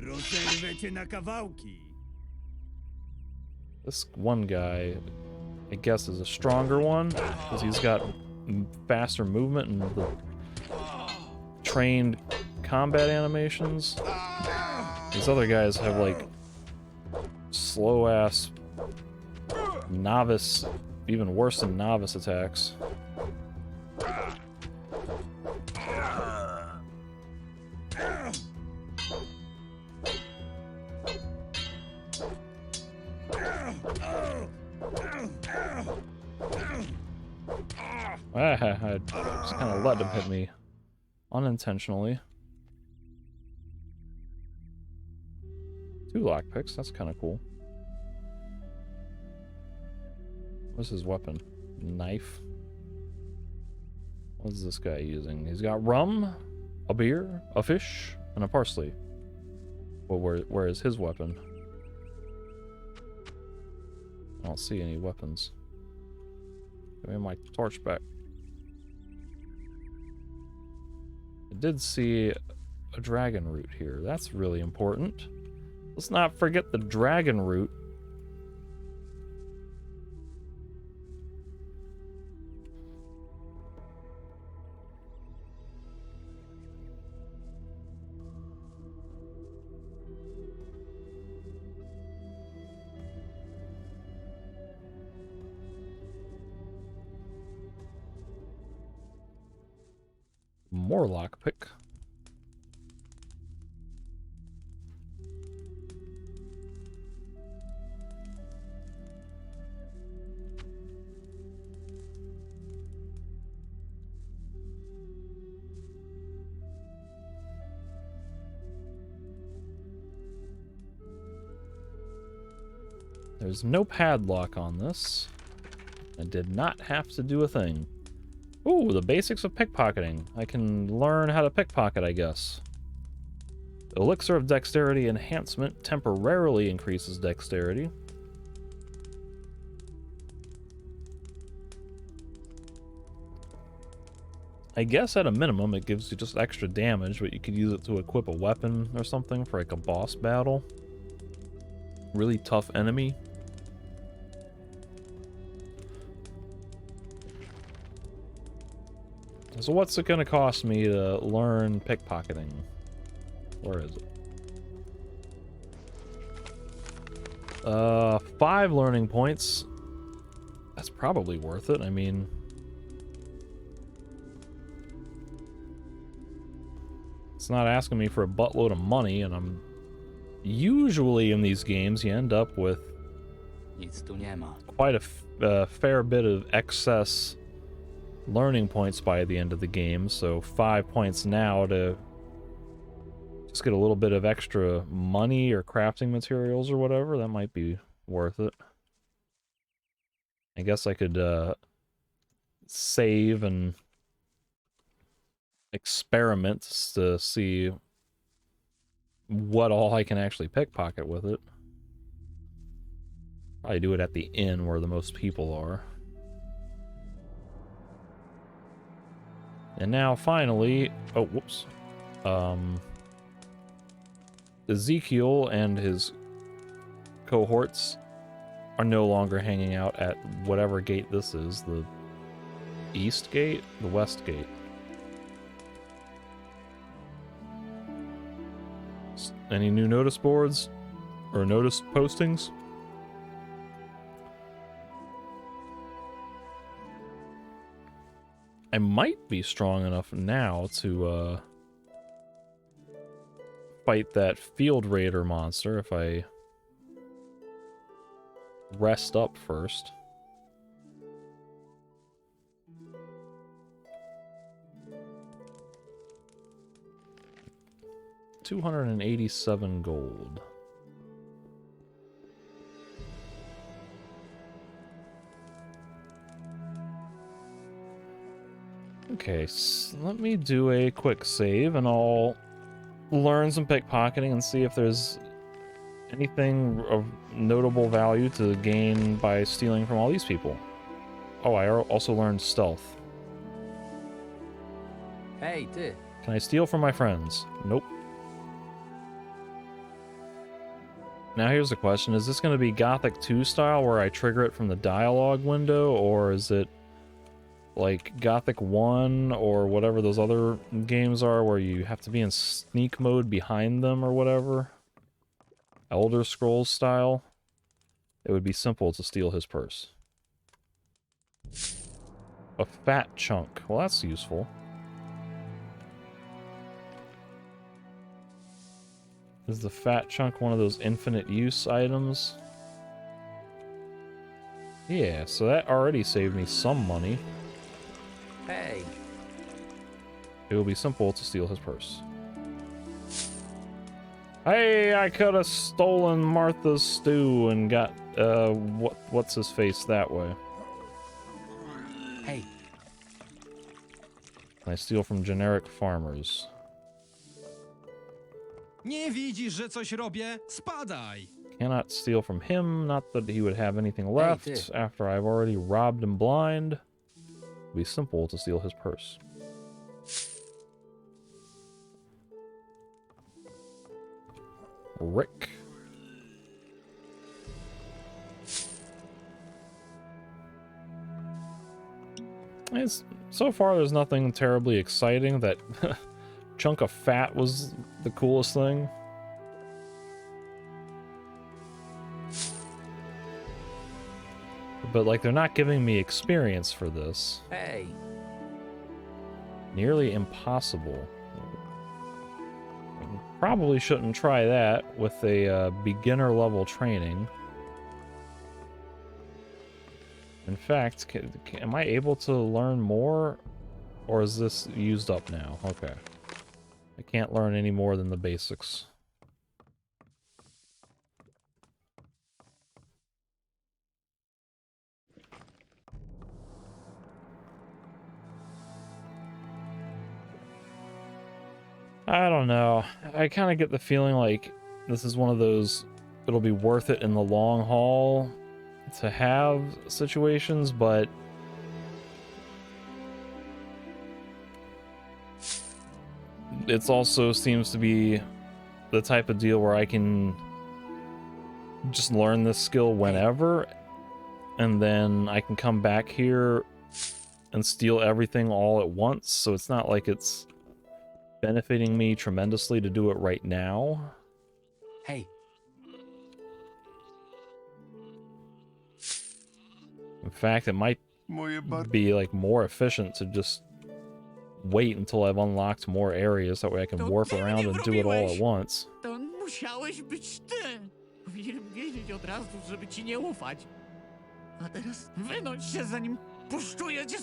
A: This one guy, I guess, is a stronger one because he's got faster movement and the trained combat animations. These other guys have like slow ass novice, even worse than novice attacks. I just kind of let him hit me unintentionally. 2 lockpicks, that's kind of cool. What's his weapon? Knife? What is this guy using? He's got rum, a beer, a fish, and a parsley. Well, where is his weapon? I don't see any weapons. Give me my torch back. I did see a dragon root here. That's really important. Let's not forget the dragon root. More lockpick. There's no padlock on this. I did not have to do a thing. Ooh, the basics of pickpocketing. I can learn how to pickpocket, I guess. Elixir of Dexterity Enhancement temporarily increases dexterity. I guess at a minimum it gives you just extra damage, but you could use it to equip a weapon or something for like a boss battle. Really tough enemy. So what's it gonna cost me to learn pickpocketing? Where is it? 5 learning points. That's probably worth it. I mean, it's not asking me for a buttload of money, and I'm usually in these games you end up with quite a fair bit of excess learning points by the end of the game, so 5 points now to just get a little bit of extra money or crafting materials or whatever, that might be worth it. I guess I could save and experiment to see what all I can actually pickpocket with it. Probably do it at the inn where the most people are. And now, finally... oh, whoops. Ezekiel and his cohorts are no longer hanging out at whatever gate this is. The east gate? The west gate. Any new notice boards? Or notice postings? I might be strong enough now to fight that field raider monster if I rest up first. $287 gold. Okay, so let me do a quick save and I'll learn some pickpocketing and see if there's anything of notable value to gain by stealing from all these people? Oh, I also learned stealth.
B: Hej, ty.
A: Can I steal from my friends? Nope. Now here's the question. Is this going to be Gothic 2 style where I trigger it from the dialogue window, or is it like Gothic 1 or whatever those other games are where you have to be in sneak mode behind them or whatever? Elder Scrolls style? It would be simple to steal his purse. A fat chunk. Well, that's useful. Is the fat chunk one of those infinite use items? Yeah, so that already saved me some money.
B: Hej.
A: It will be simple to steal his purse. Hey, I could have stolen Martha's stew and got, what's his face that way?
B: Hej.
A: Can I steal from generic farmers?
F: Nie widzisz, że coś robię? Spadaj!
A: Cannot steal from him, not that he would have anything left after I've already robbed him blind. It'll be simple to steal his purse. Rick. So far there's nothing terribly exciting. That chunk of fat was the coolest thing. But like, they're not giving me experience for this.
B: Hej.
A: Nearly impossible. Probably shouldn't try that with a beginner level training. In fact, am I able to learn more? Or is this used up now? Okay. I can't learn any more than the basics. I don't know. I kind of get the feeling like this is one of those, it'll be worth it in the long haul to have situations, but it also seems to be the type of deal where I can just learn this skill whenever, and then I can come back here and steal everything all at once, so it's not like it's benefiting me tremendously to do it right now.
B: Hej.
A: In fact, it might be like more efficient to just wait until I've unlocked more areas, that way I can warp around and do it all at once.
J: To musiałeś być ty. Powinienem wiedzieć od razu, żeby ci nie ufać. A teraz wynoś się, zanim puszczuję cię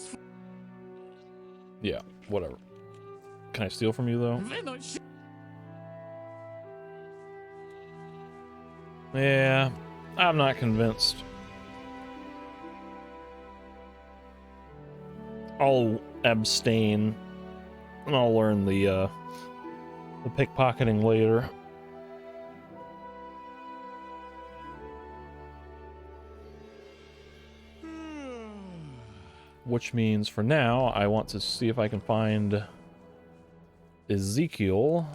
A: Yeah, whatever. Can I steal from you, though?
J: Wynoś się.
A: Yeah, I'm not convinced. I'll abstain, and I'll learn the pickpocketing later. Which means, for now, I want to see if I can find Ezekiel.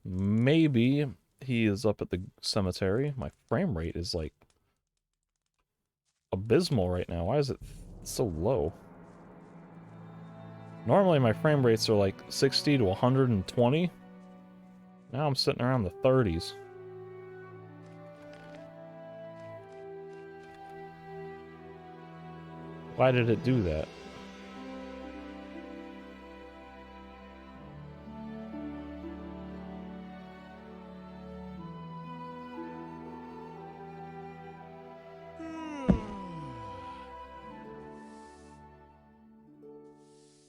A: Maybe he is up at the cemetery. My frame rate is like abysmal right now. Why is it so low? Normally my frame rates are like 60 to 120. Now I'm sitting around the 30s. Why did it do that?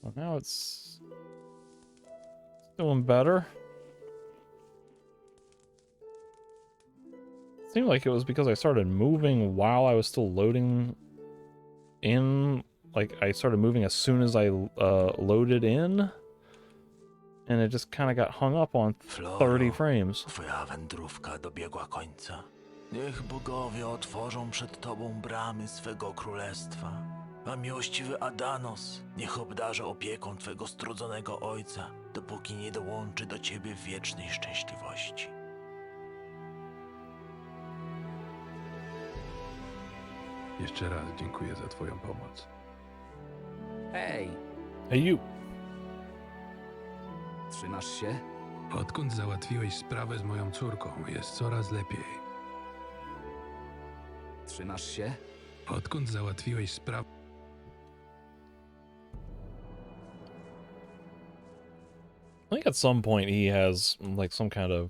A: Well, now it's doing better. It seemed like it was because I started moving while I was still loading in. Like, I started moving as soon as I loaded in, and it just kind of got hung up on 30 frames.
L: Twoja wędrówka dobiegła końca. Niech bogowie otworzą przed tobą bramy swego królestwa, a miłościwy Adanos niech obdarza opieką twego strudzonego ojca, dopóki nie dołączy do ciebie w wiecznej szczęśliwości.
M: Jeszcze raz dziękuję za twoją pomoc.
B: Hej,
A: Hey, you.
B: trzymasz się?
M: Odkąd załatwiłeś sprawę z moją córką, jest coraz lepiej.
B: Trzymasz się?
M: Odkąd załatwiłeś sprawę...
A: I think at some point he has like some kind of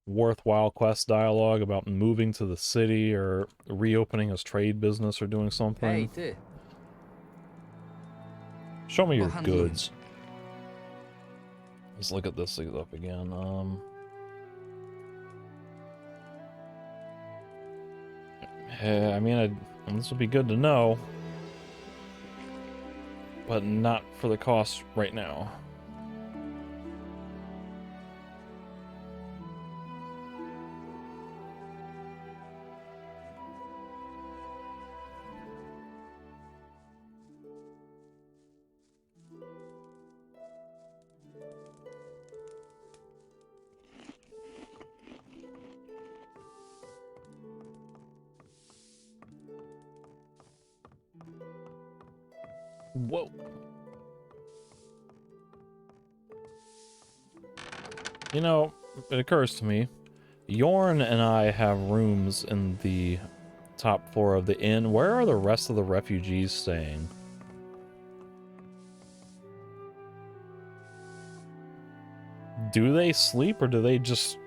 A: worthwhile quest dialogue about moving to the city or reopening his trade business or doing something.
B: Hej, ty.
A: Show me your
B: Pohandluj.
A: goods. Let's look at this up again. I mean, this would be good to know, but not for the cost right now. Whoa. You know, it occurs to me, Yorn and I have rooms in the top floor of the inn. Where are the rest of the refugees staying? Do they sleep or do they just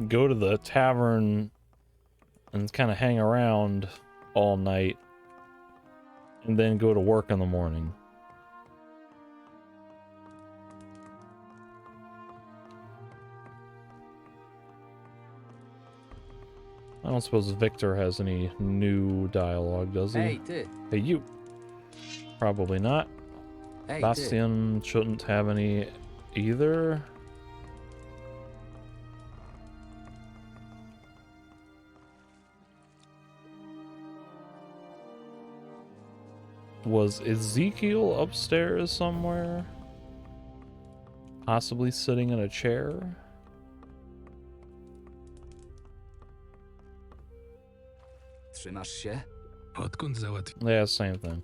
A: go to the tavern and kind of hang around all night and then go to work in the morning? I don't suppose Victor has any new dialogue, does he?
B: Hey, ty.
A: Hey, you. Probably not.
B: Hey, ty.
A: Bastian shouldn't have any either. Was Ezekiel upstairs somewhere? Possibly sitting in a chair?
B: Trzymasz się?
M: Odkąd załatwiłeś...
A: Yeah, same thing.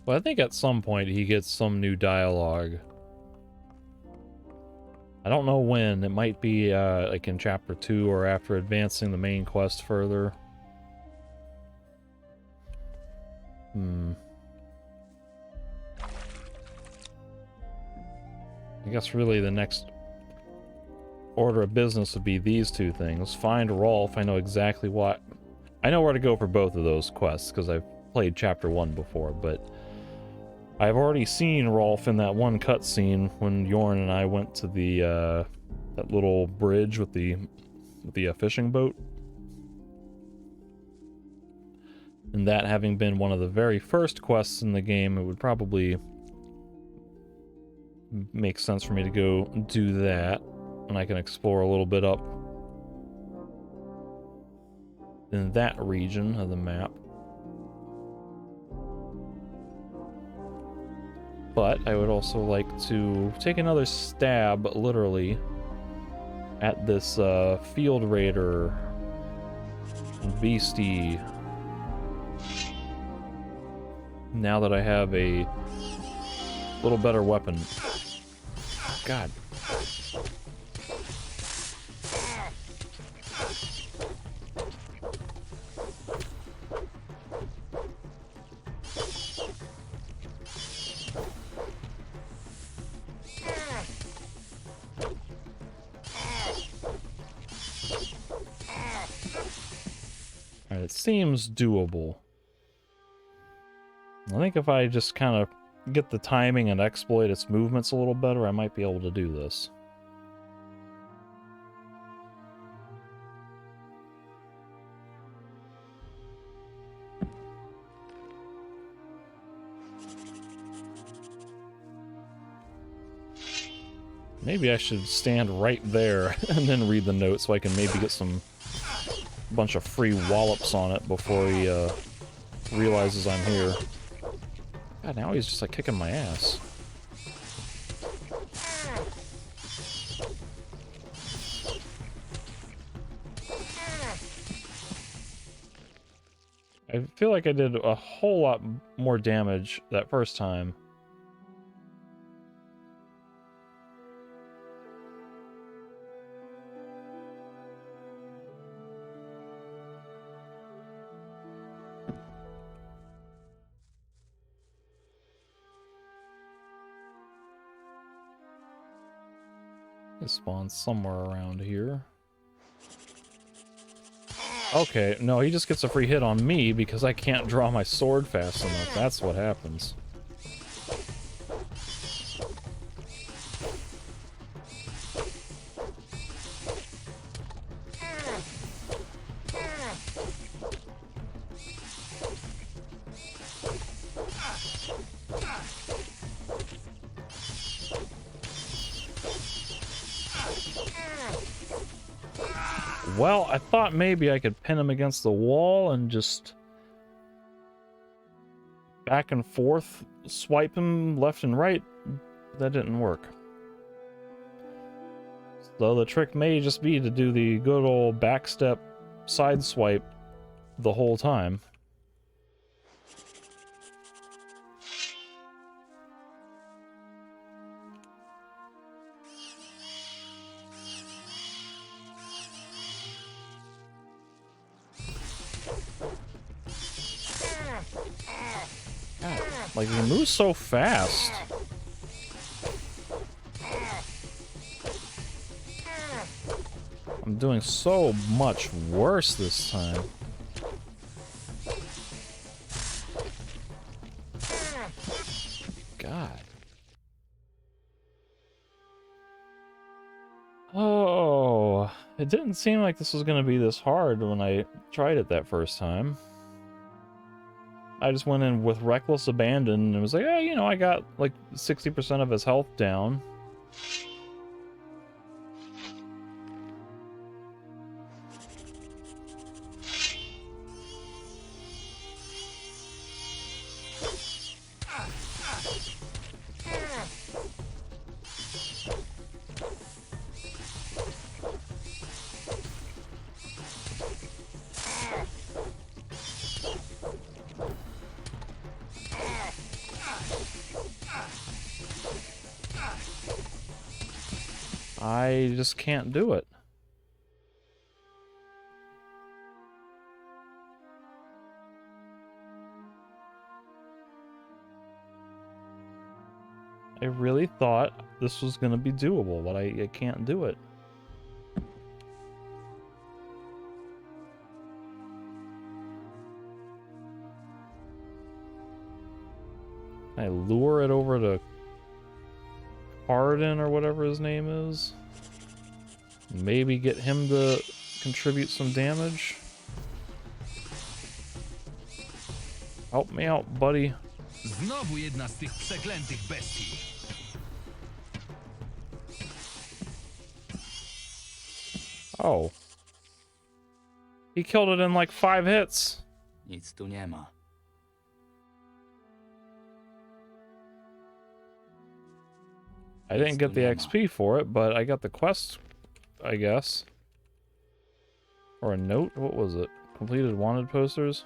A: Well, I think at some point he gets some new dialogue. I don't know when. It might be like in chapter 2 or after advancing the main quest further. I guess really the next order of business would be these two things. Find Rolf. I know exactly what... I know where to go for both of those quests because I've played chapter 1 before, but I've already seen Rolf in that one cutscene when Yorn and I went to the that little bridge with the fishing boat. And that having been one of the very first quests in the game, it would probably make sense for me to go do that, and I can explore a little bit up in that region of the map. But I would also like to take another stab, literally, at this field raider beastie. Now that I have a little better weapon. God. Alright, it seems doable. I think if I just kind of get the timing and exploit its movements a little better, I might be able to do this. Maybe I should stand right there and then read the note so I can maybe get some bunch of free wallops on it before he realizes I'm here. God, now he's just like kicking my ass. I feel like I did a whole lot more damage that first time. It spawns somewhere around here. Okay, no, he just gets a free hit on me because I can't draw my sword fast enough. That's what happens. Well, I thought maybe I could pin him against the wall and just back and forth swipe him left and right. That didn't work. So the trick may just be to do the good old backstep side swipe the whole time. Like, he moves so fast. I'm doing so much worse this time. God. Oh, it didn't seem like this was going to be this hard when I tried it that first time. I just went in with reckless abandon and was like, oh, you know, I got like 60% of his health down. I just can't do it. I really thought this was going to be doable, but I can't do it. I lure it over to Arden or whatever his name is. Maybe get him to contribute some damage. Help me out, buddy.
N: Znowu jedna z tych przeklętych bestii.
A: Oh. He killed it in like 5 hits.
B: Nic tu nie ma.
A: I didn't get the XP for it, but I got the quest, I guess. Or a note? What was it? Completed wanted posters?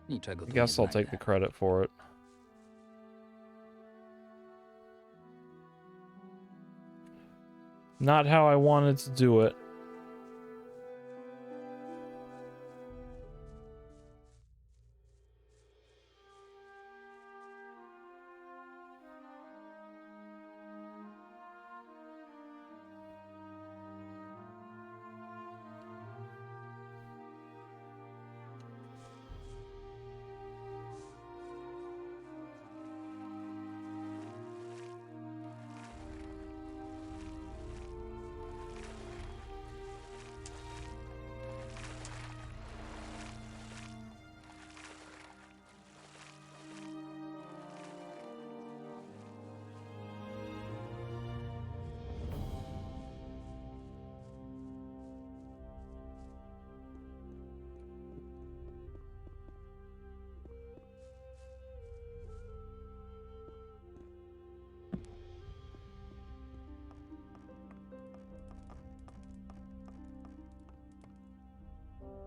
B: Niczego
A: I
B: tu
A: guess
B: nie
A: I'll take
B: znajdę.
A: the credit for it. Not how I wanted to do it.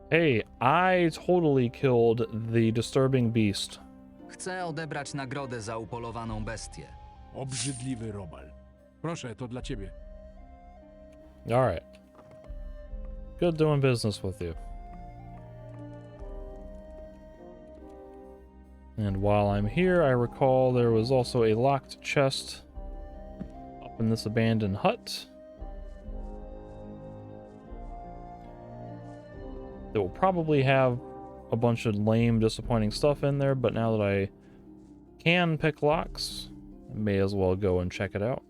A: Hey, I totally killed the disturbing beast.
N: Chcę odebrać nagrodę za upolowaną bestię.
M: Obrzydliwy robal. Proszę, to dla ciebie.
A: Alright. Good doing business with you. And while I'm here, I recall there was also a locked chest up in this abandoned hut. That will probably have a bunch of lame, disappointing stuff in there, but now that I can pick locks, I may as well go and check it out.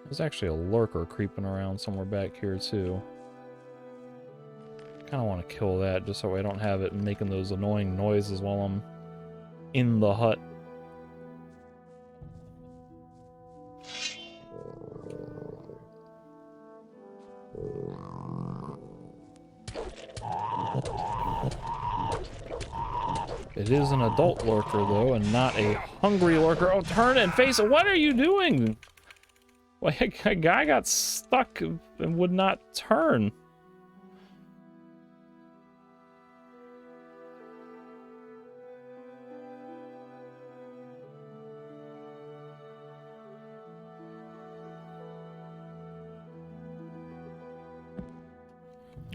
A: There's actually a lurker creeping around somewhere back here too. Kind of want to kill that just so I don't have it making those annoying noises while I'm in the hut. It is an adult lurker though, and not a hungry lurker. Oh, turn and face it. What are you doing? Like, a guy got stuck and would not turn.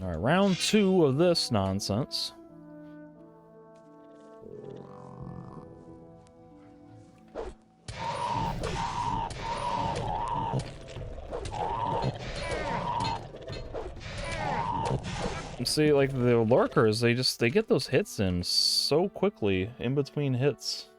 A: All right, round 2 of this nonsense. See, like the lurkers, they get those hits in so quickly in between hits.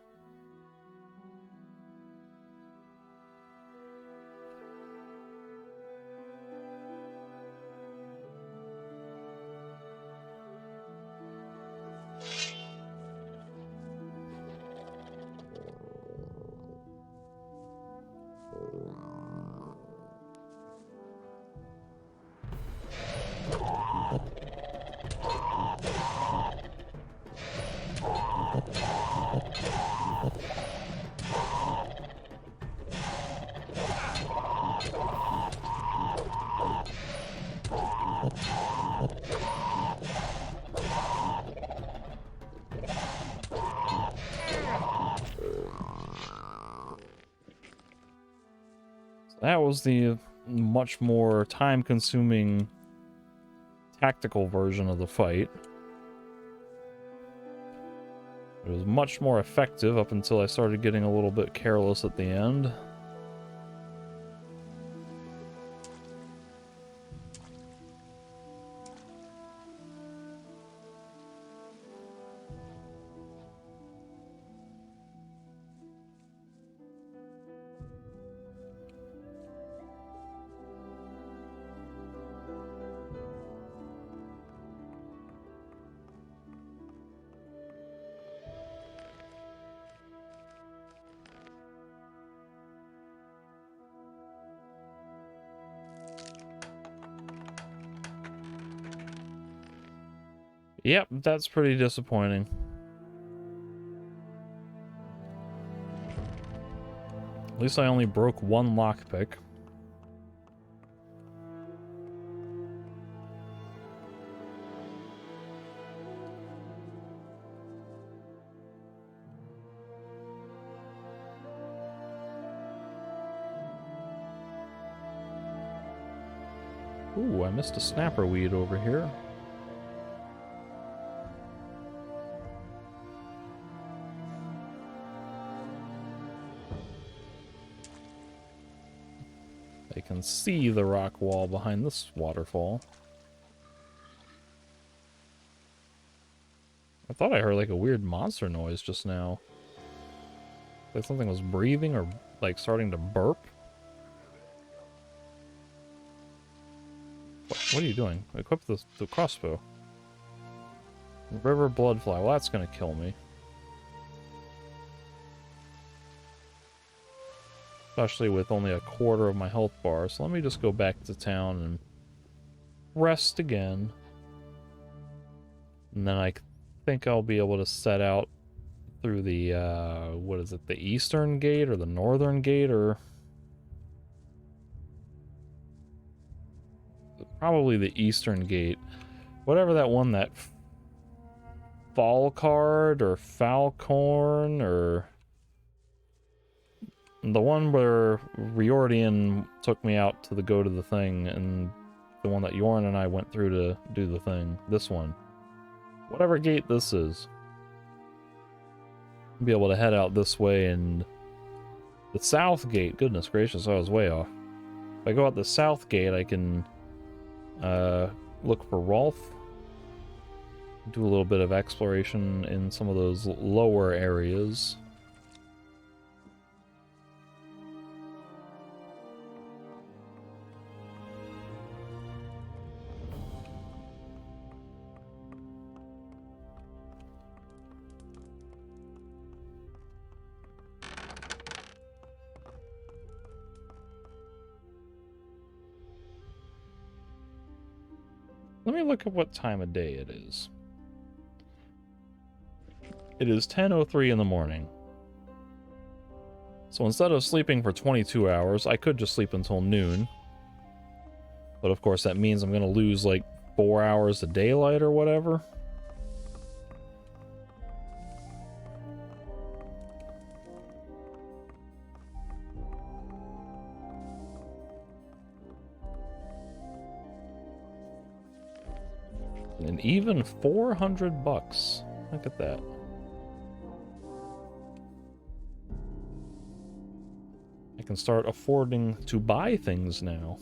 A: That was the much more time-consuming tactical version of the fight. It was much more effective up until I started getting a little bit careless at the end. Yep, that's pretty disappointing. At least I only broke one lockpick. Ooh, I missed a snapper weed over here. I can see the rock wall behind this waterfall. I thought I heard like a weird monster noise just now. Like something was breathing or like starting to burp. What are you doing? Equip the crossbow. River bloodfly. Well, that's gonna kill me. Especially with only a quarter of my health bar. So let me just go back to town and rest again. And then I think I'll be able to set out through the, what is it, the eastern gate or the northern gate, or probably the eastern gate. Whatever that one, that Falcard or Falcorn, or the one where Riordan took me out to go to the thing, and the one that Yorn and I went through to do the thing. This one. Whatever gate this is. Be able to head out this way, and the south gate, goodness gracious, I was way off. If I go out the south gate, I can look for Rolf. Do a little bit of exploration in some of those lower areas. Let me look at what time of day it is. It is 10:03 in the morning. So instead of sleeping for 22 hours, I could just sleep until noon. But of course that means I'm going to lose like 4 hours of daylight or whatever. And even $400. Look at that. I can start affording to buy things now.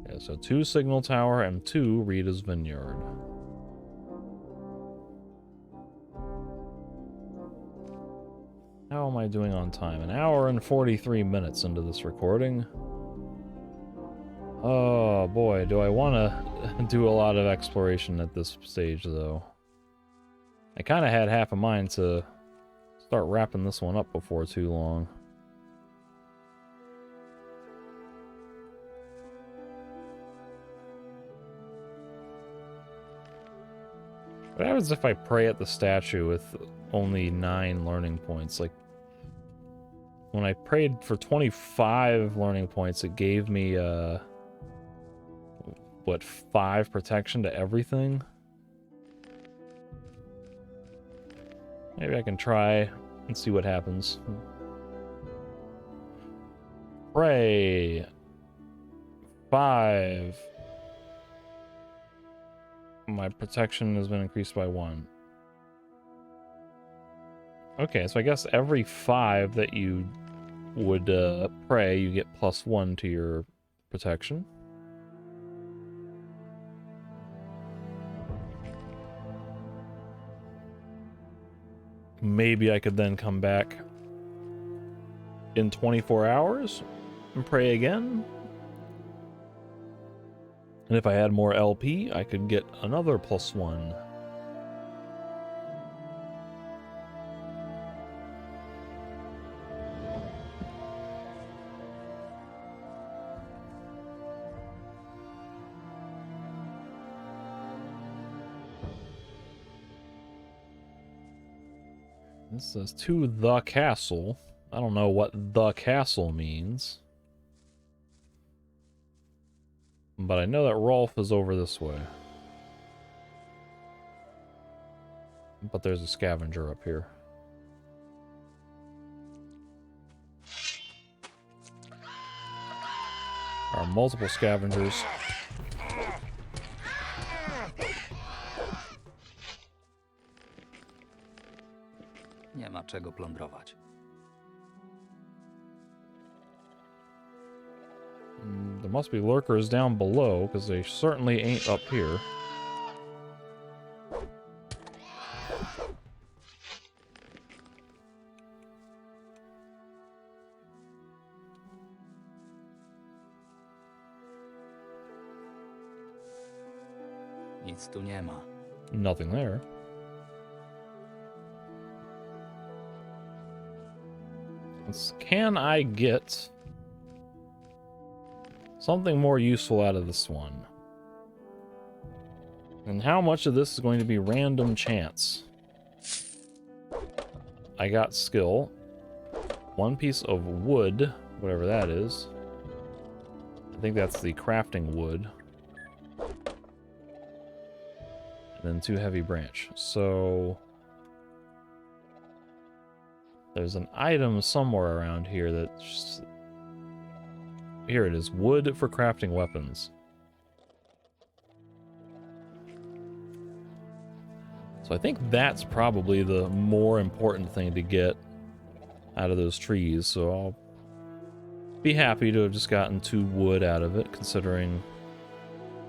A: Yeah, so 2 Signal Tower and 2 Rita's Vineyard. How am I doing on time? 1 hour and 43 minutes into this recording. Oh boy, do I want to do a lot of exploration at this stage, though. I kind of had half a mind to start wrapping this one up before too long. What happens if I pray at the statue with only 9 learning points? Like, when I prayed for 25 learning points, it gave me, what, 5 protection to everything? Maybe I can try and see what happens. Pray. 5. My protection has been increased by 1. Okay, so I guess every 5 that you would pray, you get +1 to your protection. Maybe I could then come back in 24 hours and pray again. And if I had more LP, I could get another +1. This says to the castle. I don't know what the castle means. But I know that Rolf is over this way. But there's a scavenger up here. There are multiple scavengers.
N: Nie ma czego plądrować.
A: There must be lurkers down below, because they certainly ain't up here.
N: Nic tu nie ma.
A: Nothing there. Can I get something more useful out of this one? And how much of this is going to be random chance? I got skill. 1 piece of wood, whatever that is. I think that's the crafting wood. And then 2 heavy branch. So there's an item somewhere around here that's... Here it is. Wood for crafting weapons. So I think that's probably the more important thing to get out of those trees. So I'll be happy to have just gotten 2 wood out of it, considering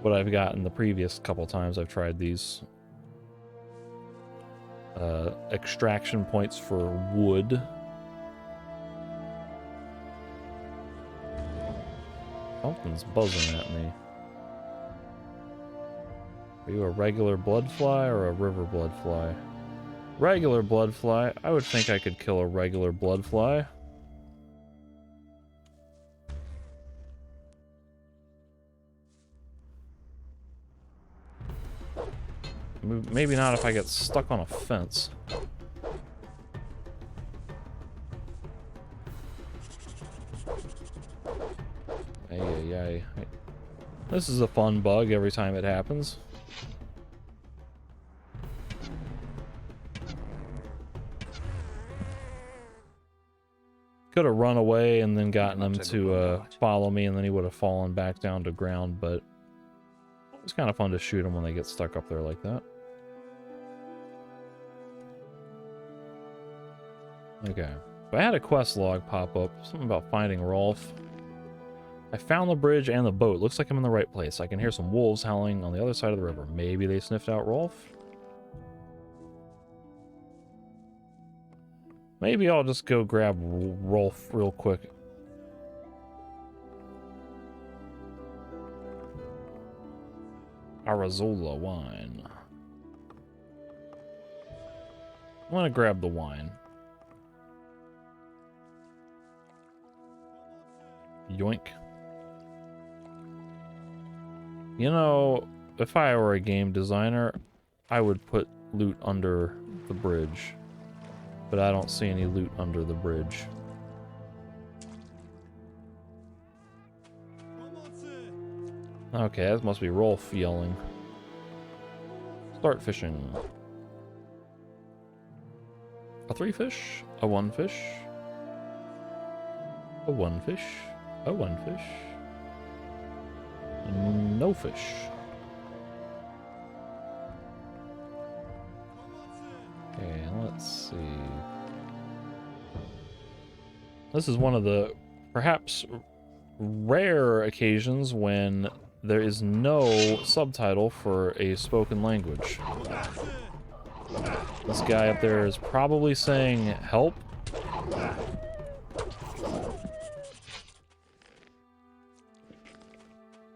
A: what I've gotten the previous couple times I've tried these. Extraction points for wood. Something's buzzing at me. Are you a regular bloodfly or a river bloodfly? Regular bloodfly. I would think I could kill a regular bloodfly. Maybe not if I get stuck on a fence. Ay. This is a fun bug every time it happens. Could have run away and then gotten him to follow me, and then he would have fallen back down to ground, but it's kind of fun to shoot them when they get stuck up there like that. Okay. I had a quest log pop up, something about finding Rolf. I found the bridge and the boat. Looks like I'm in the right place. I can hear some wolves howling on the other side of the river. Maybe they sniffed out Rolf? Maybe I'll just go grab Rolf real quick. Arazola wine. I'm gonna grab the wine. Yoink. You know, if I were a game designer, I would put loot under the bridge. But I don't see any loot under the bridge. Okay, that must be Rolf yelling. Start fishing. A 3 fish, a 1 fish, a 1 fish, a 1 fish, no fish. Okay, let's see. This is one of the perhaps rare occasions when there is no subtitle for a spoken language. This guy up there is probably saying help.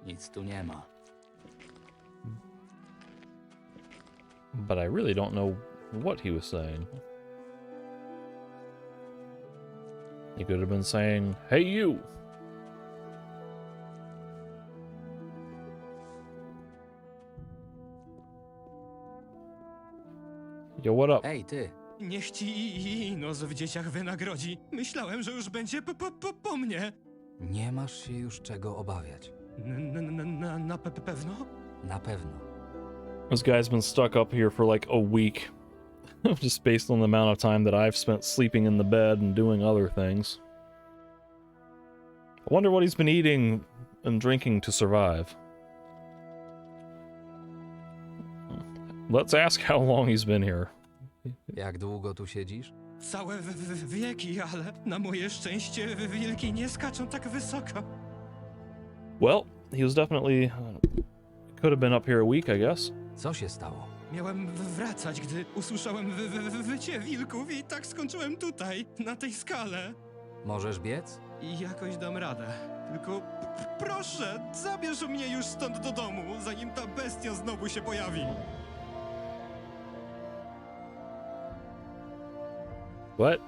N: Nic tu nie ma.
A: But I really don't know what he was saying. He could have been saying, "Hey you!" Yo, what up?
N: Ej, ty.
F: Niech ci Inos w dzieciach wynagrodzi. Myślałem, że już będzie po mnie.
N: Nie masz się już czego obawiać.
F: Na pewno?
N: Na pewno.
A: This guy's been stuck up here for like a week. Just based on the amount of time that I've spent sleeping in the bed and doing other things. I wonder what he's been eating and drinking to survive. Let's ask how long he's been here.
N: Jak długo tu siedzisz?
F: Całe wieki, ale na moje szczęście wilki nie skaczą tak wysoko.
A: Well, he was definitely... could have been up here a week, I guess.
N: Co się stało?
F: Miałem wracać, gdy usłyszałem wycie wilków i tak skończyłem tutaj, na tej skale.
N: Możesz biec?
F: I jakoś dam radę. Tylko proszę, zabierz mnie już stąd do domu, zanim ta bestia znowu się pojawi.
A: What?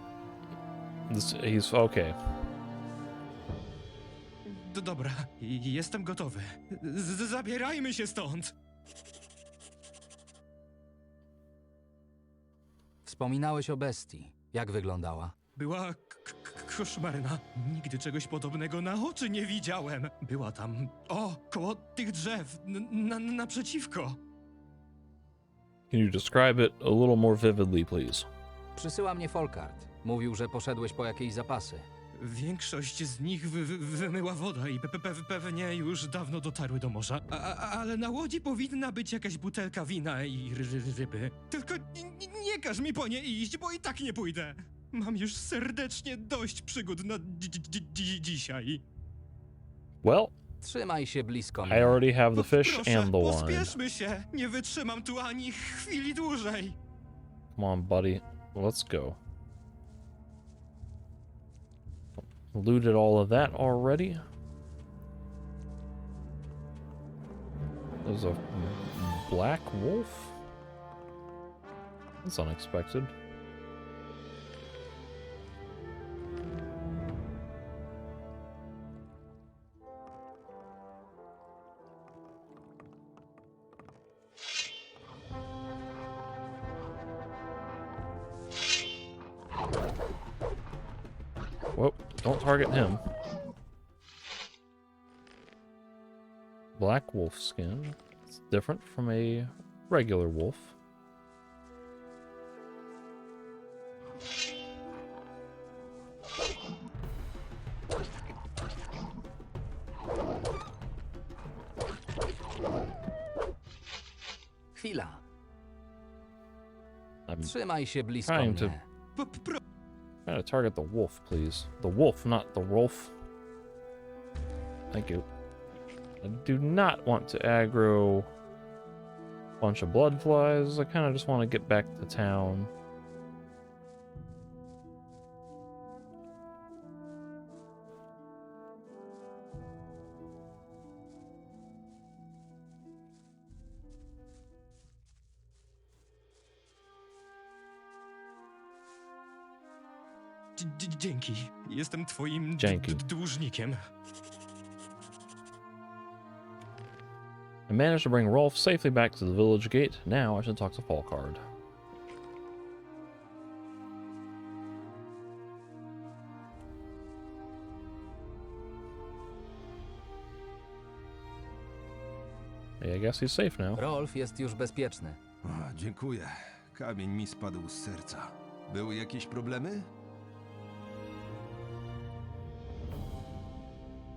A: He's okay.
F: Dobra, jestem gotowy. Zabierajmy się stąd.
N: Wspominałeś o bestii. Jak wyglądała?
F: Była koszmarna. Nigdy czegoś podobnego na oczy nie widziałem. Była tam, koło tych drzew, naprzeciwko.
A: Can you describe it a little more vividly, please?
N: Przysyła mnie Folkart. Mówił, że poszedłeś po jakieś zapasy.
F: Większość z nich wymyła woda i pewnie już dawno dotarły do morza. Ale na łodzi powinna być jakaś butelka wina i ryby. Tylko nie każ mi po nie iść, bo i tak nie pójdę. Mam już serdecznie dość przygód na dzisiaj.
A: Well,
N: Trzymaj się blisko
A: I
N: mnie.
A: already have the fish
F: Proszę,
A: and the wine.
F: pospieszmy się. Nie wytrzymam tu ani chwili dłużej.
A: Come on, buddy. Let's go. Looted all of that already. There's a black wolf? That's unexpected. Whoa, don't target him. Black wolf skin. It's different from a regular wolf.
N: Chwila.
A: I'm
N: Trzymaj się blisko
A: trying to
N: mnie.
A: try to target the wolf, please. The wolf, not the wolf. Thank you. I do not want to aggro a bunch of blood flies. I kind of just want to get back to town.
F: Dzięki. Jestem twoim
A: Dzięki.
F: dłużnikiem.
A: I managed to bring Rolf safely back to the village gate. Now I should talk to Falkard. Hey, I guess he's safe now.
N: Rolf jest już bezpieczny.
I: Dziękuję. Kamień mi spadł z serca. Były jakieś problemy?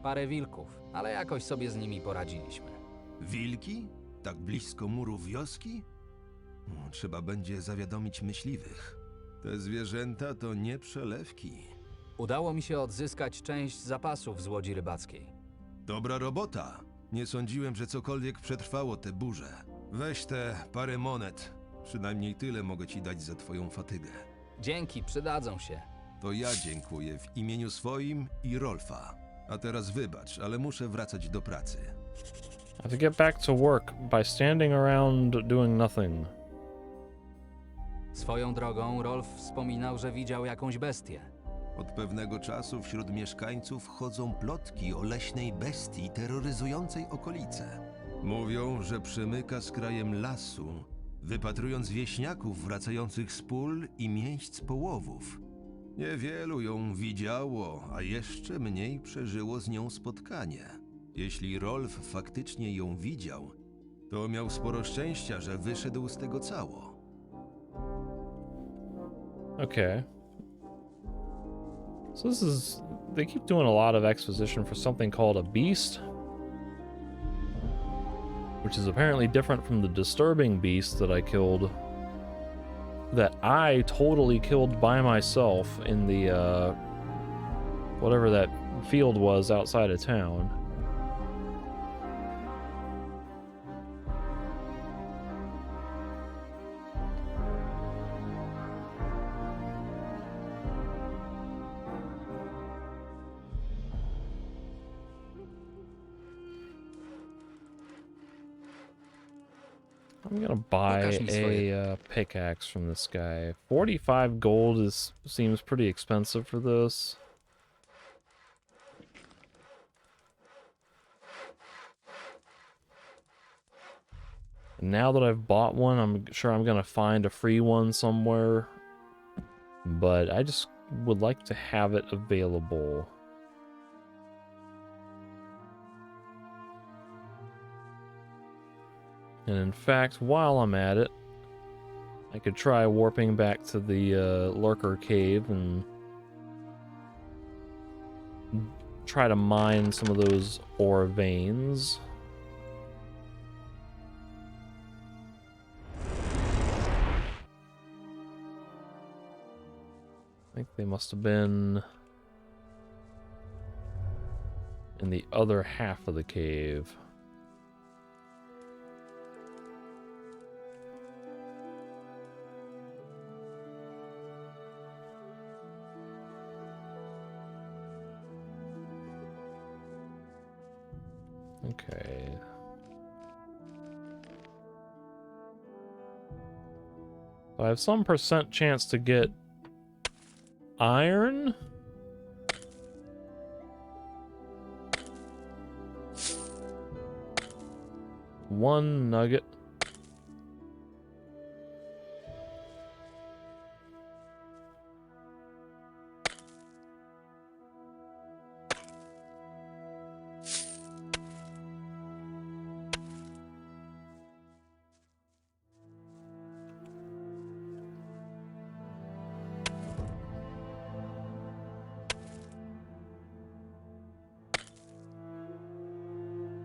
N: Parę wilków, ale jakoś sobie z nimi poradziliśmy.
I: Wilki? Tak blisko murów wioski? Trzeba będzie zawiadomić myśliwych. Te zwierzęta to nie przelewki.
N: Udało mi się odzyskać część zapasów z łodzi rybackiej.
I: Dobra robota. Nie sądziłem, że cokolwiek przetrwało te burze. Weź te parę monet. Przynajmniej tyle mogę ci dać za twoją fatygę.
N: Dzięki, przydadzą się.
I: To ja dziękuję w imieniu swoim i Rolfa. A teraz wybacz, ale muszę wracać do pracy.
A: I have to get back to work by standing around doing nothing.
N: Swoją drogą, Rolf wspominał, że widział jakąś bestię.
I: Od pewnego czasu wśród mieszkańców chodzą plotki o leśnej bestii terroryzującej okolice. Mówią, że przemyka z krajem lasu, wypatrując wieśniaków wracających z pól i miejsc połowów. Niewielu ją widziało, a jeszcze mniej przeżyło z nią spotkanie. Jeśli Rolf faktycznie ją widział, to miał sporo szczęścia, że wyszedł z tego cało.
A: Okay. So this is... They keep doing a lot of exposition for something called a beast. Which is apparently different from the disturbing beast that I killed. That I totally killed by myself in the, whatever that field was outside of town. I'm gonna buy a pickaxe from this guy. 45 gold seems pretty expensive for this. And now that I've bought one, I'm sure I'm gonna find a free one somewhere but I just would like to have it available. And in fact, while I'm at it, I could try warping back to the Lurker Cave and try to mine some of those ore veins. I think they must have been in the other half of the cave. Okay. So I have some % chance to get iron. One nugget.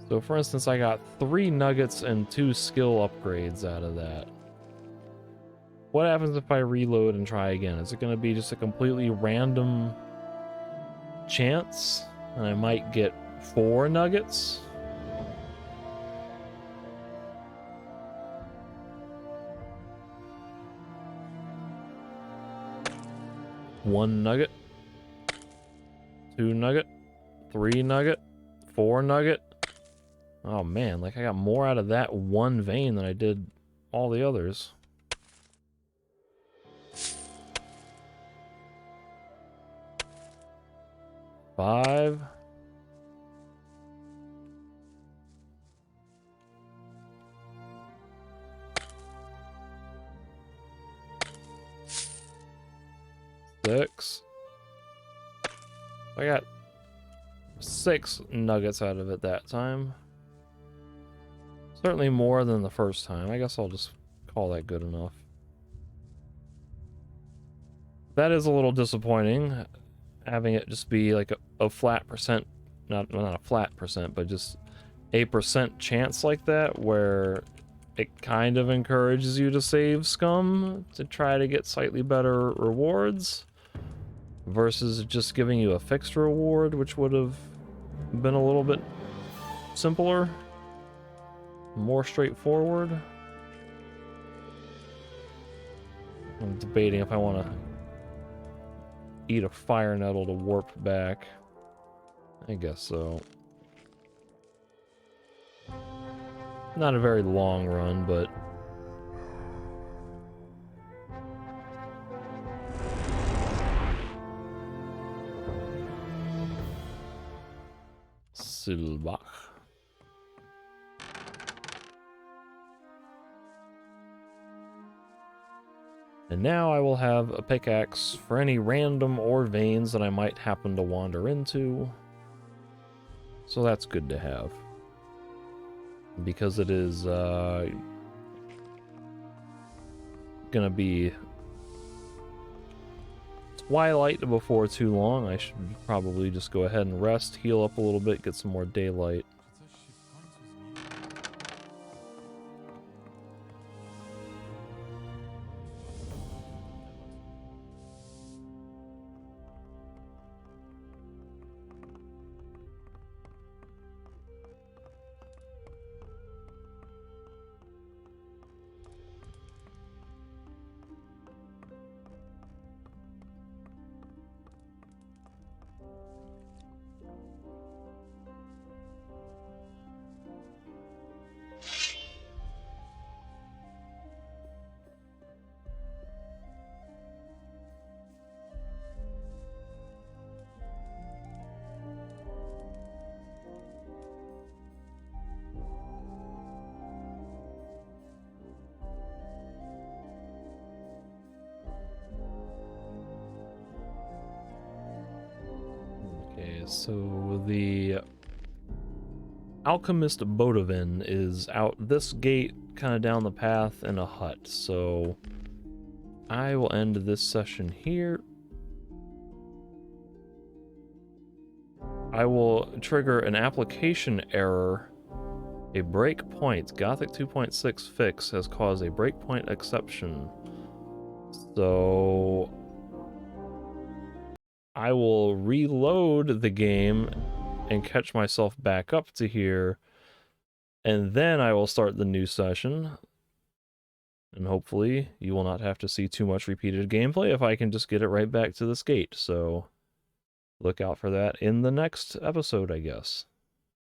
A: So for instance, I got 3 nuggets and 2 skill upgrades out of that. What happens if I reload and try again? Is it going to be just a completely random chance? And I might get 4 nuggets? One nugget, 2 nugget, 3 nugget, 4 nugget. Oh man, like I got more out of that one vein than I did all the others. Five. Six. I got 6 nuggets out of it that time. Certainly more than the first time. I guess I'll just call that good enough. That is a little disappointing, having it just be like a flat percent, not a flat percent, but just a % chance like that, where it kind of encourages you to save scum to try to get slightly better rewards, versus just giving you a fixed reward, which would have been a little bit simpler. More straightforward. I'm debating if I want to eat a fire nettle to warp back. I guess so. Not a very long run, but Silbach. And now I will have a pickaxe for any random ore veins that I might happen to wander into. So that's good to have. Because it is gonna be twilight before too long, I should probably just go ahead and rest, heal up a little bit, get some more daylight. so the Alchemist Bodovin is out this gate, kind of down the path in a hut. So I will end this session here. I will trigger an application error. A breakpoint. Gothic 2.6 fix has caused a breakpoint exception. So I will reload the game and catch myself back up to here, and then I will start the new session, and hopefully you will not have to see too much repeated gameplay if I can just get it right back to this gate. So look out for that in the next episode, I guess.